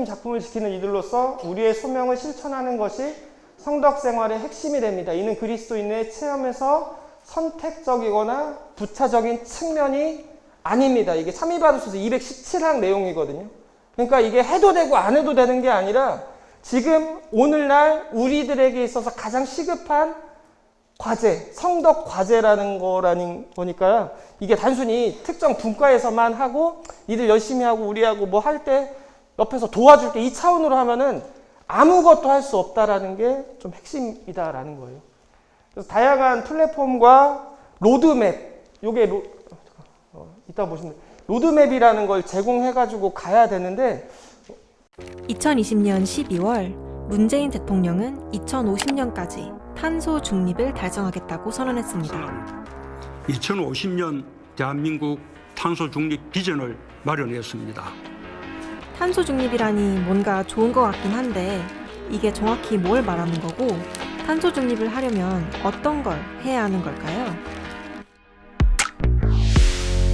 작품을 지키는 이들로서 우리의 소명을 실천하는 것이 성덕 생활의 핵심이 됩니다. 이는 그리스도인의 체험에서 선택적이거나 부차적인 측면이 아닙니다. 이게 찬미바르소서 217항 내용이거든요. 그러니까 이게 해도 되고 안 해도 되는 게 아니라 지금 오늘날 우리들에게 있어서 가장 시급한 과제, 성덕 과제라는 거니까요. 이게 단순히 특정 분과에서만 하고 니들 열심히 하고 우리하고 뭐 할 때 옆에서 도와줄게 이 차원으로 하면은 아무것도 할 수 없다라는 게 좀 핵심이다라는 거예요. 그래서 다양한 플랫폼과 로드맵, 요게 이따 보시면 로드맵이라는 걸 제공해가지고 가야 되는데 2020년 12월 문재인 대통령은 2050년까지 탄소 중립을 달성하겠다고 선언했습니다. 2050년 대한민국 탄소 중립 비전을 마련했습니다. 탄소 중립이라니 뭔가 좋은 것 같긴 한데 이게 정확히 뭘 말하는 거고 탄소 중립을 하려면 어떤 걸 해야 하는 걸까요?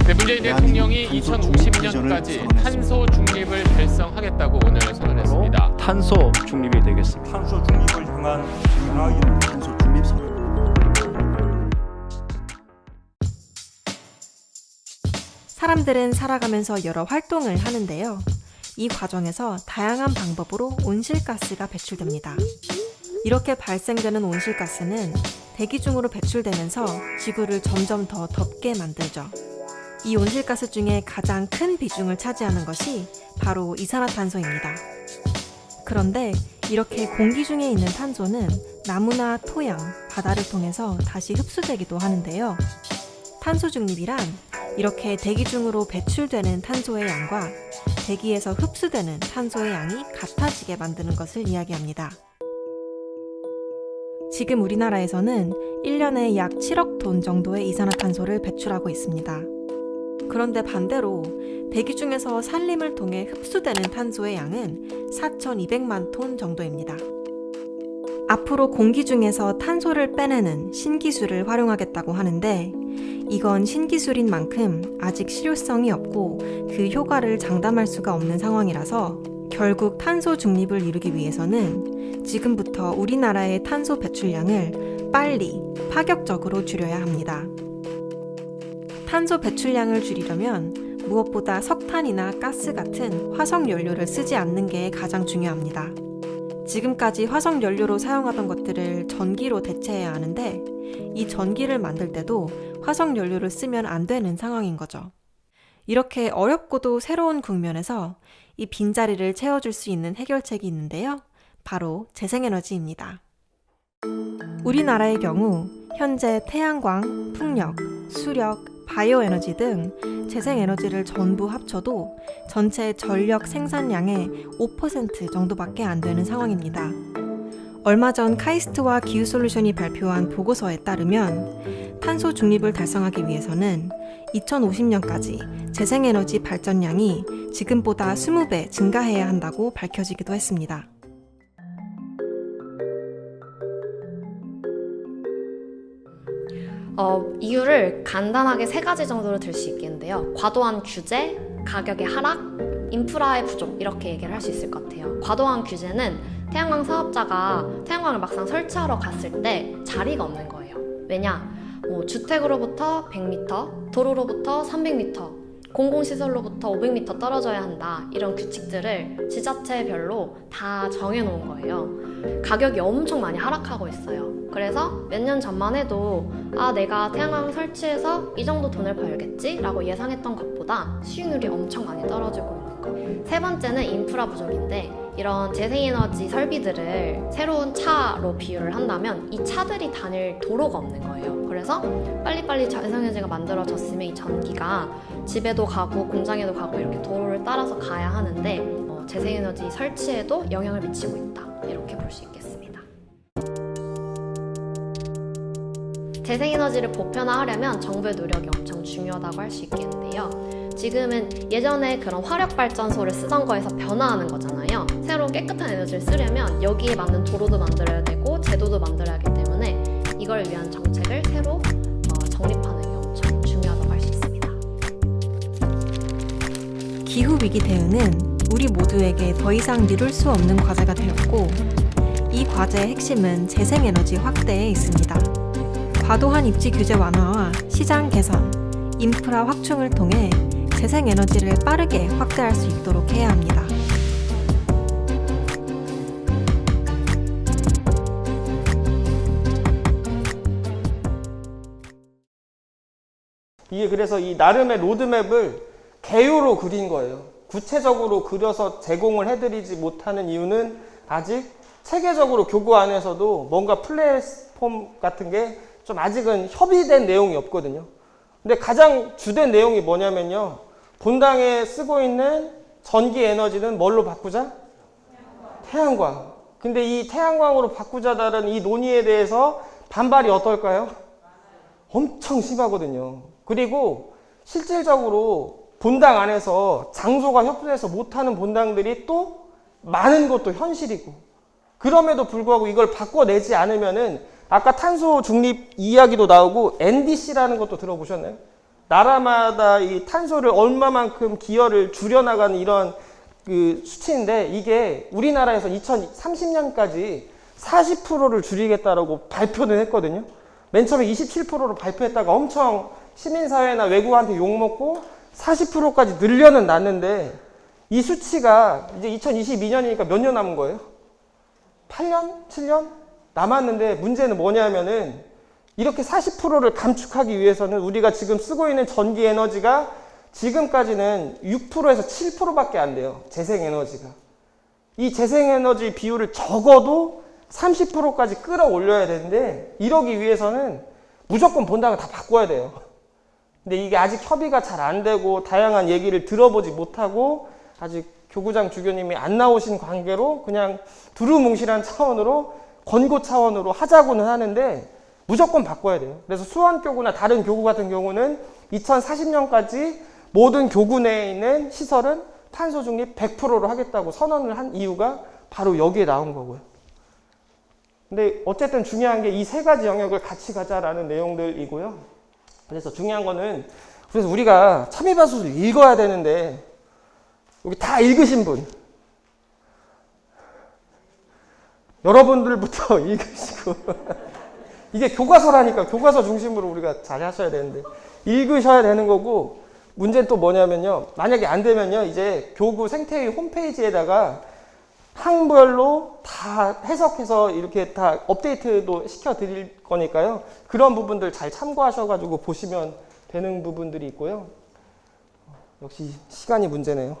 문재인 대통령이 2050년까지 탄소 중립을 달성하겠다고 오늘 선언했습니다. 탄소 중립이 되겠습니다. 탄소 중립을 향한 변화기는 탄소 중립 선언. 사람들은 살아가면서 여러 활동을 하는데요. 이 과정에서 다양한 방법으로 온실가스가 배출됩니다. 이렇게 발생되는 온실가스는 대기 중으로 배출되면서 지구를 점점 더 덥게 만들죠. 이 온실가스 중에 가장 큰 비중을 차지하는 것이 바로 이산화탄소입니다. 그런데 이렇게 공기 중에 있는 탄소는 나무나 토양, 바다를 통해서 다시 흡수되기도 하는데요. 탄소 중립이란 이렇게 대기 중으로 배출되는 탄소의 양과 대기에서 흡수되는 탄소의 양이 같아지게 만드는 것을 이야기합니다. 지금 우리나라에서는 1년에 약 7억 톤 정도의 이산화탄소를 배출하고 있습니다. 그런데 반대로 대기 중에서 산림을 통해 흡수되는 탄소의 양은 4,200만 톤 정도입니다. 앞으로 공기 중에서 탄소를 빼내는 신기술을 활용하겠다고 하는데 이건 신기술인 만큼 아직 실효성이 없고 그 효과를 장담할 수가 없는 상황이라서 결국 탄소 중립을 이루기 위해서는 지금부터 우리나라의 탄소 배출량을 빨리 파격적으로 줄여야 합니다. 탄소 배출량을 줄이려면 무엇보다 석탄이나 가스 같은 화석 연료를 쓰지 않는 게 가장 중요합니다. 지금까지 화석 연료로 사용하던 것들을 전기로 대체해야 하는데 이 전기를 만들 때도 화석 연료를 쓰면 안 되는 상황인 거죠. 이렇게 어렵고도 새로운 국면에서 이 빈자리를 채워줄 수 있는 해결책이 있는데요. 바로 재생에너지입니다. 우리나라의 경우 현재 태양광, 풍력, 수력, 바이오에너지 등 재생에너지를 전부 합쳐도 전체 전력 생산량의 5% 정도밖에 안 되는 상황입니다. 얼마 전 카이스트와 기후솔루션이 발표한 보고서에 따르면 탄소 중립을 달성하기 위해서는 2050년까지 재생에너지 발전량이 지금보다 20배 증가해야 한다고 밝혀지기도 했습니다. 이유를 간단하게 3가지 정도로 들 수 있겠는데요. 과도한 규제, 가격의 하락, 인프라의 부족 이렇게 얘기를 할 수 있을 것 같아요. 과도한 규제는 태양광 사업자가 태양광을 막상 설치하러 갔을 때 자리가 없는 거예요. 왜냐? 주택으로부터 100m, 도로로부터 300m, 공공시설로부터 500m 떨어져야 한다. 이런 규칙들을 지자체별로 다 정해놓은 거예요. 가격이 엄청 많이 하락하고 있어요. 그래서 몇 년 전만 해도 내가 태양광 설치해서 이 정도 돈을 벌겠지? 라고 예상했던 것보다 수익률이 엄청 많이 떨어지고 있는 거. 3번째는 인프라 부족인데 이런 재생에너지 설비들을 새로운 차로 비유를 한다면 이 차들이 다닐 도로가 없는 거예요. 그래서 빨리빨리 재생에너지가 만들어졌으면 이 전기가 집에도 가고 공장에도 가고 이렇게 도로를 따라서 가야 하는데 재생에너지 설치에도 영향을 미치고 있다. 이렇게 볼 수 있겠습니다. 재생에너지를 보편화하려면 정부의 노력이 엄청 중요하다고 할 수 있겠는데요. 지금은 예전에 그런 화력발전소를 쓰던 거에서 변화하는 거잖아요. 새로운 깨끗한 에너지를 쓰려면 여기에 맞는 도로도 만들어야 되고 제도도 만들어야 하기 때문에 이걸 위한 정책을 새로 정립하는 게 엄청 중요하다고 할 수 있습니다. 기후위기 대응은 우리 모두에게 더 이상 미룰 수 없는 과제가 되었고 이 과제의 핵심은 재생에너지 확대에 있습니다. 과도한 입지 규제 완화와 시장 개선, 인프라 확충을 통해 재생에너지를 빠르게 확대할 수 있도록 해야 합니다. 이게 그래서 이 나름의 로드맵을 개요로 그린 거예요. 구체적으로 그려서 제공을 해드리지 못하는 이유는 아직 체계적으로 교구 안에서도 뭔가 플랫폼 같은 게 좀 아직은 협의된 내용이 없거든요. 근데 가장 주된 내용이 뭐냐면요. 본당에 쓰고 있는 전기 에너지는 뭘로 바꾸자? 태양광. 근데 이 태양광으로 바꾸자다는 이 논의에 대해서 반발이 어떨까요? 엄청 심하거든요. 그리고 실질적으로 본당 안에서 장소가 협소해서 못하는 본당들이 또 많은 것도 현실이고, 그럼에도 불구하고 이걸 바꿔내지 않으면은 아까 탄소 중립 이야기도 나오고 NDC라는 것도 들어보셨나요? 나라마다 이 탄소를 얼마만큼 기여를 줄여나가는 이런 그 수치인데, 이게 우리나라에서 2030년까지 40%를 줄이겠다라고 발표는 했거든요. 맨 처음에 27%로 발표했다가 엄청 시민사회나 외국한테 욕먹고 40%까지 늘려는 놨는데, 이 수치가 이제 2022년이니까 몇 년 남은 거예요? 8년? 7년? 남았는데, 문제는 뭐냐면은 이렇게 40%를 감축하기 위해서는 우리가 지금 쓰고 있는 전기 에너지가 지금까지는 6%에서 7%밖에 안 돼요. 재생에너지가. 이 재생에너지 비율을 적어도 30%까지 끌어올려야 되는데, 이러기 위해서는 무조건 본당을 다 바꿔야 돼요. 근데 이게 아직 협의가 잘 안 되고 다양한 얘기를 들어보지 못하고 아직 교구장 주교님이 안 나오신 관계로 그냥 두루뭉실한 차원으로, 권고 차원으로 하자고는 하는데 무조건 바꿔야 돼요. 그래서 수원교구나 다른 교구 같은 경우는 2040년까지 모든 교구 내에 있는 시설은 탄소 중립 100%로 하겠다고 선언을 한 이유가 바로 여기에 나온 거고요. 근데 어쨌든 중요한 게 이 세 가지 영역을 같이 가자라는 내용들이고요. 그래서 중요한 거는, 그래서 우리가 참여반수를 읽어야 되는데, 여기 다 읽으신 분, 여러분들부터 읽으시고 이게 교과서라니까 교과서 중심으로 우리가 잘 하셔야 되는데 읽으셔야 되는 거고, 문제는 또 뭐냐면요. 만약에 안 되면요, 이제 교구 생태위 홈페이지에다가 항별로 다 해석해서 이렇게 다 업데이트도 시켜 드릴 거니까요. 그런 부분들 잘 참고하셔가지고 보시면 되는 부분들이 있고요. 역시 시간이 문제네요.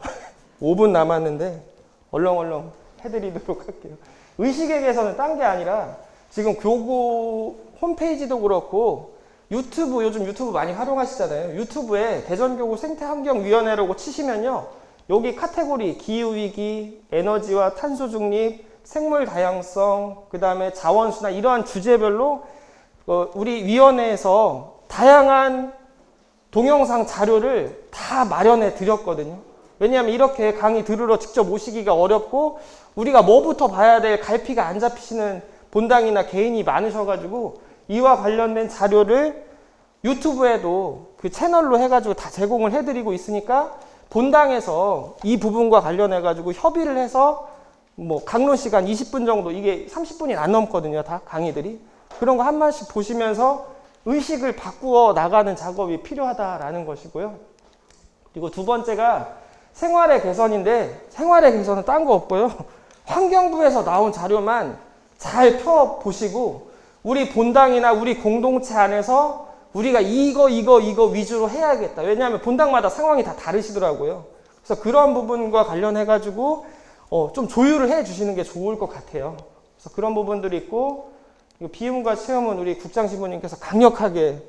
5분 남았는데 얼렁얼렁 해드리도록 할게요. 의식의 개선은 딴 게 아니라 지금 교구 홈페이지도 그렇고 유튜브, 요즘 유튜브 많이 활용하시잖아요. 유튜브에 대전교구 생태환경위원회라고 치시면요, 여기 카테고리 기후위기, 에너지와 탄소중립, 생물다양성, 그 다음에 자원순환, 이러한 주제별로 우리 위원회에서 다양한 동영상 자료를 다 마련해 드렸거든요. 왜냐하면 이렇게 강의 들으러 직접 오시기가 어렵고 우리가 뭐부터 봐야 될 갈피가 안 잡히시는 본당이나 개인이 많으셔가지고 이와 관련된 자료를 유튜브에도 그 채널로 해가지고 다 제공을 해드리고 있으니까 본당에서 이 부분과 관련해가지고 협의를 해서 뭐 강론 시간 20분 정도, 이게 30분이 안 넘거든요, 다 강의들이. 그런 거 한 번씩 보시면서 의식을 바꾸어 나가는 작업이 필요하다라는 것이고요. 그리고 두 번째가 생활의 개선인데, 생활의 개선은 딴 거 없고요. 환경부에서 나온 자료만 잘 펴보시고 우리 본당이나 우리 공동체 안에서 우리가 이거 위주로 해야겠다. 왜냐하면 본당마다 상황이 다 다르시더라고요. 그래서 그런 부분과 관련해가지고 좀 조율을 해 주시는 게 좋을 것 같아요. 그래서 그런 부분들이 있고, 비움과 체험은 우리 국장신부님께서 강력하게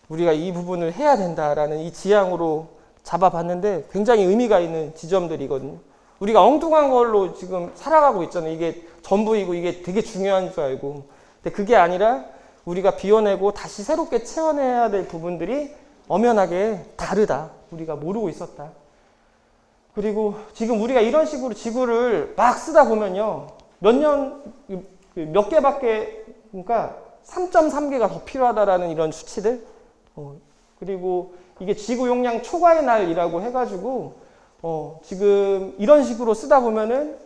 우리가 이 부분을 해야 된다라는 이 지향으로 잡아봤는데 굉장히 의미가 있는 지점들이거든요. 우리가 엉뚱한 걸로 지금 살아가고 있잖아요. 이게 전부이고 이게 되게 중요한 줄 알고. 근데 그게 아니라 우리가 비워내고 다시 새롭게 채워내야 될 부분들이 엄연하게 다르다. 우리가 모르고 있었다. 그리고 지금 우리가 이런 식으로 지구를 막 쓰다 보면요, 몇 개밖에, 그러니까 3.3개가 더 필요하다라는 이런 수치들. 그리고 이게 지구 용량 초과의 날이라고 해가지고 지금 이런 식으로 쓰다 보면은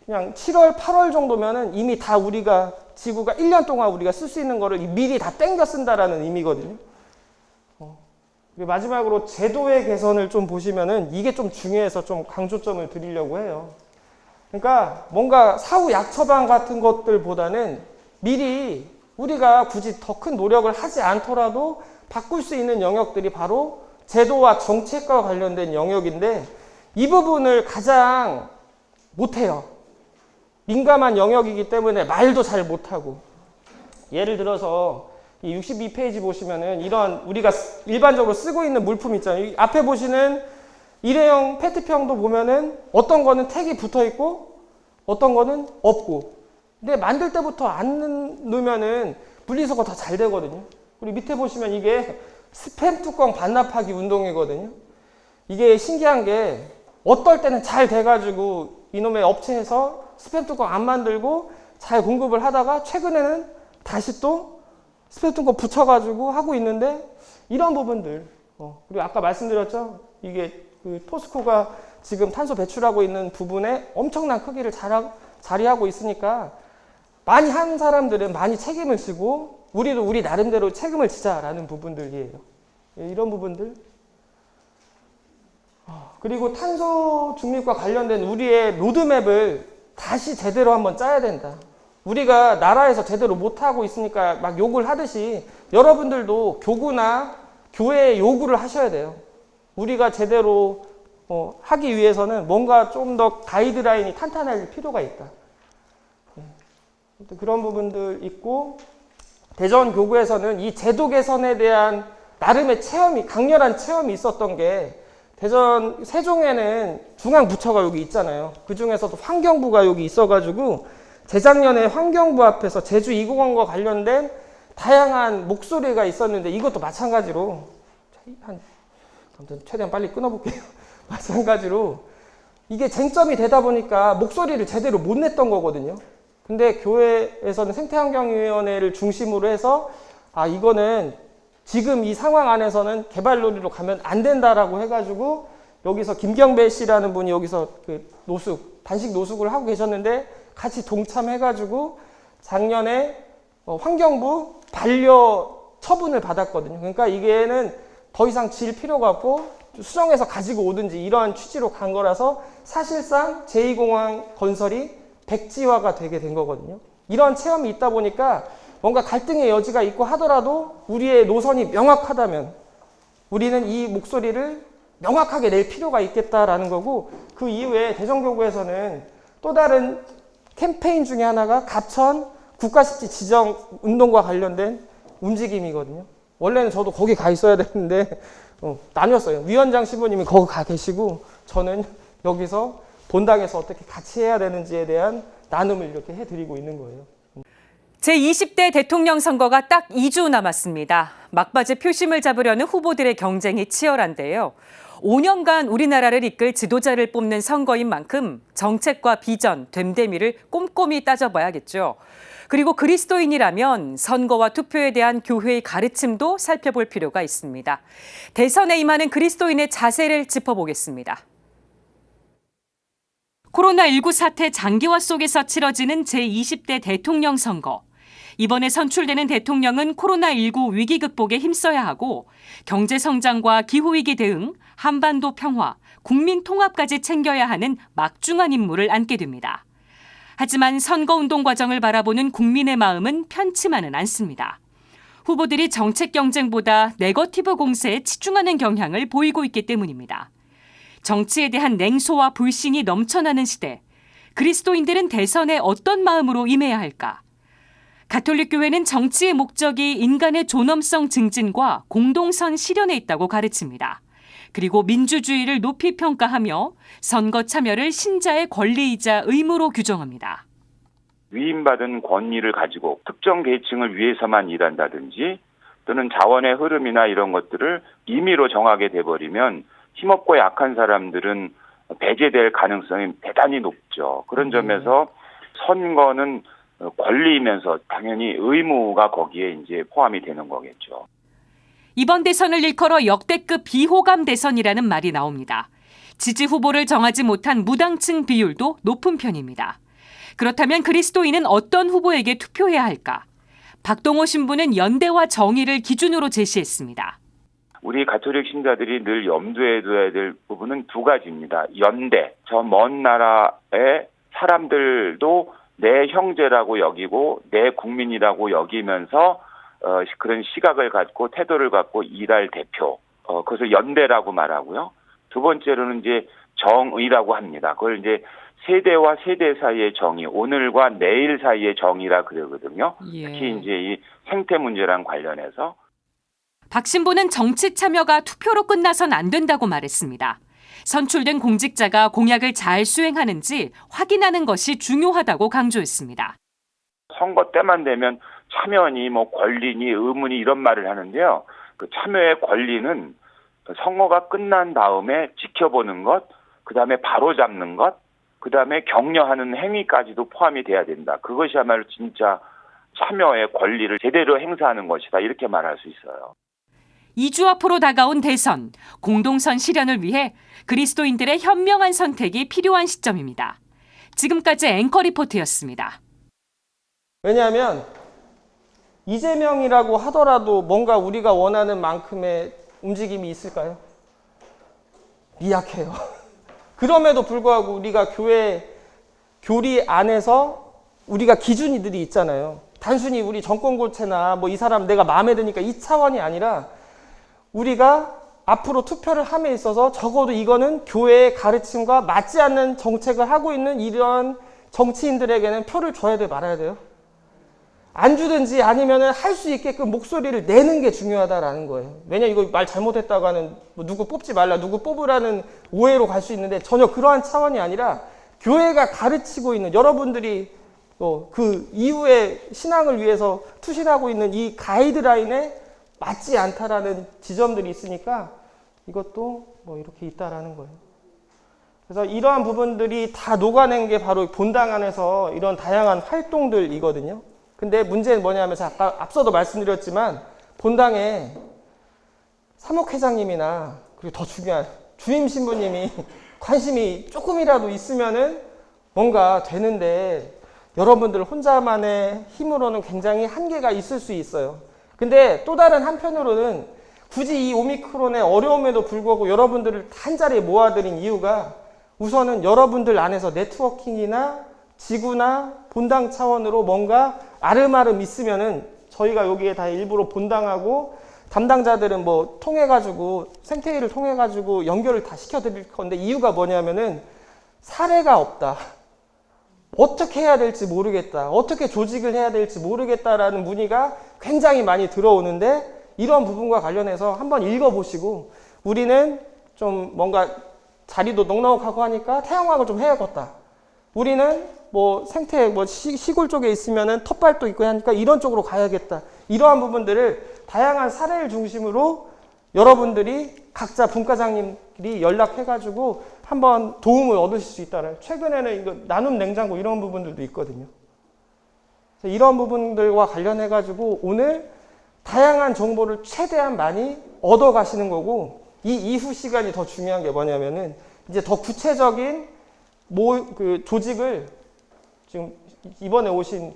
그냥 7월, 8월 정도면은 이미 다 우리가 지구가 1년 동안 우리가 쓸 수 있는 거를 미리 다 땡겨 쓴다라는 의미거든요. 그리고 마지막으로 제도의 개선을 좀 보시면은 이게 좀 중요해서 좀 강조점을 드리려고 해요. 그러니까 뭔가 사후 약 처방 같은 것들보다는 미리 우리가 굳이 더 큰 노력을 하지 않더라도 바꿀 수 있는 영역들이 바로 제도와 정책과 관련된 영역인데, 이 부분을 가장 못해요. 민감한 영역이기 때문에 말도 잘 못하고, 예를 들어서 이 62페이지 보시면은 이런 우리가 일반적으로 쓰고 있는 물품 있잖아요. 이 앞에 보시는 일회용 페트병도 보면은 어떤 거는 택이 붙어 있고 어떤 거는 없고, 근데 만들 때부터 안 넣으면은 분리수거가 더 잘 되거든요. 그리고 밑에 보시면 이게 스팸 뚜껑 반납하기 운동이거든요. 이게 신기한 게 어떨 때는 잘 돼가지고 이놈의 업체에서 스팸 뚜껑 안 만들고 잘 공급을 하다가 최근에는 다시 또 스팸 뚜껑 붙여가지고 하고 있는데, 이런 부분들, 그리고 아까 말씀드렸죠. 이게 그 포스코가 지금 탄소 배출하고 있는 부분에 엄청난 크기를 자리하고 있으니까 많이 한 사람들은 많이 책임을 지고 우리도 우리 나름대로 책임을 지자라는 부분들이에요. 이런 부분들. 그리고 탄소 중립과 관련된 우리의 로드맵을 다시 제대로 한번 짜야 된다. 우리가 나라에서 제대로 못하고 있으니까 막 욕을 하듯이 여러분들도 교구나 교회에 요구를 하셔야 돼요. 우리가 제대로 하기 위해서는 뭔가 좀 더 가이드라인이 탄탄할 필요가 있다. 그런 부분들 있고, 대전교구에서는 이 제도 개선에 대한 나름의 체험이, 강렬한 체험이 있었던 게, 대전 세종에는 중앙부처가 여기 있잖아요. 그 중에서도 환경부가 여기 있어가지고 재작년에 환경부 앞에서 제주2공원과 관련된 다양한 목소리가 있었는데, 이것도 마찬가지로 아무튼 최대한 빨리 끊어볼게요. 마찬가지로 이게 쟁점이 되다 보니까 목소리를 제대로 못 냈던 거거든요. 근데 교회에서는 생태환경위원회를 중심으로 해서 이거는 지금 이 상황 안에서는 개발놀이로 가면 안 된다라고 해가지고, 여기서 김경배 씨라는 분이 여기서 그 단식 노숙을 하고 계셨는데 같이 동참해가지고 작년에 환경부 반려 처분을 받았거든요. 그러니까 이게는 더 이상 질 필요가 없고 수정해서 가지고 오든지 이러한 취지로 간 거라서 사실상 제2공항 건설이 백지화가 되게 된 거거든요. 이런 체험이 있다 보니까 뭔가 갈등의 여지가 있고 하더라도 우리의 노선이 명확하다면 우리는 이 목소리를 명확하게 낼 필요가 있겠다라는 거고, 그 이후에 대전교구에서는 또 다른 캠페인 중에 하나가 갑천 국가湿지 지정 운동과 관련된 움직임이거든요. 원래는 저도 거기 가 있어야 되는데 나뉘었어요. 위원장 신부님이 거기 가 계시고 저는 여기서 본당에서 어떻게 같이 해야 되는지에 대한 나눔을 이렇게 해드리고 있는 거예요. 제20대 대통령 선거가 딱 2주 남았습니다. 막바지 표심을 잡으려는 후보들의 경쟁이 치열한데요. 5년간 우리나라를 이끌 지도자를 뽑는 선거인 만큼 정책과 비전, 됨됨이를 꼼꼼히 따져봐야겠죠. 그리고 그리스도인이라면 선거와 투표에 대한 교회의 가르침도 살펴볼 필요가 있습니다. 대선에 임하는 그리스도인의 자세를 짚어보겠습니다. 코로나19 사태 장기화 속에서 치러지는 제20대 대통령 선거. 이번에 선출되는 대통령은 코로나19 위기 극복에 힘써야 하고 경제 성장과 기후위기 대응, 한반도 평화, 국민 통합까지 챙겨야 하는 막중한 임무를 안게 됩니다. 하지만 선거운동 과정을 바라보는 국민의 마음은 편치만은 않습니다. 후보들이 정책 경쟁보다 네거티브 공세에 치중하는 경향을 보이고 있기 때문입니다. 정치에 대한 냉소와 불신이 넘쳐나는 시대, 그리스도인들은 대선에 어떤 마음으로 임해야 할까? 가톨릭 교회는 정치의 목적이 인간의 존엄성 증진과 공동선 실현에 있다고 가르칩니다. 그리고 민주주의를 높이 평가하며 선거 참여를 신자의 권리이자 의무로 규정합니다. 위임받은 권위를 가지고 특정 계층을 위해서만 일한다든지 또는 자원의 흐름이나 이런 것들을 임의로 정하게 돼버리면 힘없고 약한 사람들은 배제될 가능성이 대단히 높죠. 그런 점에서 선거는 권리이면서 당연히 의무가 거기에 이제 포함이 되는 거겠죠. 이번 대선을 일컬어 역대급 비호감 대선이라는 말이 나옵니다. 지지 후보를 정하지 못한 무당층 비율도 높은 편입니다. 그렇다면 그리스도인은 어떤 후보에게 투표해야 할까? 박동호 신부는 연대와 정의를 기준으로 제시했습니다. 우리 가톨릭 신자들이 늘 염두에 둬야 될 부분은 두 가지입니다. 연대, 저 먼 나라의 사람들도 내 형제라고 여기고 내 국민이라고 여기면서 그런 시각을 갖고 태도를 갖고 일할 대표, 그것을 연대라고 말하고요. 두 번째로는 이제 정의라고 합니다. 그걸 이제 세대와 세대 사이의 정의, 오늘과 내일 사이의 정의라 그러거든요. 특히 이제 이 생태 문제랑 관련해서. 박 신부는 정치 참여가 투표로 끝나선 안 된다고 말했습니다. 선출된 공직자가 공약을 잘 수행하는지 확인하는 것이 중요하다고 강조했습니다. 선거 때만 되면 참여니 뭐 권리니 의무니 이런 말을 하는데요. 그 참여의 권리는 선거가 끝난 다음에 지켜보는 것, 그다음에 바로잡는 것, 그다음에 격려하는 행위까지도 포함이 돼야 된다. 그것이야말로 진짜 참여의 권리를 제대로 행사하는 것이다. 이렇게 말할 수 있어요. 2주 앞으로 다가온 대선, 공동선 실현을 위해 그리스도인들의 현명한 선택이 필요한 시점입니다. 지금까지 앵커 리포트였습니다. 왜냐하면 이재명이라고 하더라도 뭔가 우리가 원하는 만큼의 움직임이 있을까요? 미약해요. 그럼에도 불구하고 우리가 교리 안에서 우리가 기준이들이 있잖아요. 단순히 우리 정권 교체나 뭐 이 사람 내가 마음에 드니까 이 차원이 아니라 우리가 앞으로 투표를 함에 있어서 적어도 이거는 교회의 가르침과 맞지 않는 정책을 하고 있는 이런 정치인들에게는 표를 줘야 돼 말아야 돼요? 안 주든지 아니면은 할 수 있게끔 목소리를 내는 게 중요하다라는 거예요. 왜냐 이거 말 잘못했다고 하는 뭐 누구 뽑지 말라, 누구 뽑으라는 오해로 갈 수 있는데 전혀 그러한 차원이 아니라 교회가 가르치고 있는 여러분들이 그 이후의 신앙을 위해서 투신하고 있는 이 가이드라인에 맞지 않다라는 지점들이 있으니까 이것도 뭐 이렇게 있다라는 거예요. 그래서 이러한 부분들이 다 녹아낸 게 바로 본당 안에서 이런 다양한 활동들이거든요. 근데 문제는 뭐냐면 아까 앞서도 말씀드렸지만 본당에 사목회장님이나 그리고 더 중요한 주임 신부님이 관심이 조금이라도 있으면은 뭔가 되는데 여러분들 혼자만의 힘으로는 굉장히 한계가 있을 수 있어요. 근데 또 다른 한편으로는 굳이 이 오미크론의 어려움에도 불구하고 여러분들을 한자리에 모아드린 이유가 우선은 여러분들 안에서 네트워킹이나 지구나 본당 차원으로 뭔가 아름아름 있으면은 저희가 여기에 다 일부러 본당하고 담당자들은 뭐 통해가지고 생태위를 통해가지고 연결을 다 시켜드릴 건데 이유가 뭐냐면은 사례가 없다. 어떻게 해야 될지 모르겠다. 어떻게 조직을 해야 될지 모르겠다라는 문의가 굉장히 많이 들어오는데 이런 부분과 관련해서 한번 읽어보시고 우리는 좀 뭔가 자리도 넉넉하고 하니까 태양광을 좀 해야겠다. 우리는 뭐 생태 뭐 시골 쪽에 있으면은 텃밭도 있고 하니까 이런 쪽으로 가야겠다. 이러한 부분들을 다양한 사례를 중심으로 여러분들이 각자 분과장님들이 연락해가지고 한번 도움을 얻으실 수 있다는. 최근에는 이거 나눔 냉장고 이런 부분들도 있거든요. 그래서 이런 부분들과 관련해가지고 오늘 다양한 정보를 최대한 많이 얻어가시는 거고 이 이후 시간이 더 중요한 게 뭐냐면은 이제 더 구체적인 그 조직을 지금 이번에 오신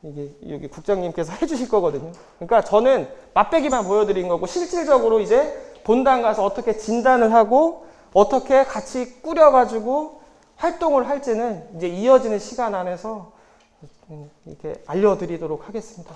이게 여기 국장님께서 해주실 거거든요. 그러니까 저는 맛배기만 보여드린 거고 실질적으로 이제 본당 가서 어떻게 진단을 하고 어떻게 같이 꾸려가지고 활동을 할지는 이제 이어지는 시간 안에서 이렇게 알려드리도록 하겠습니다.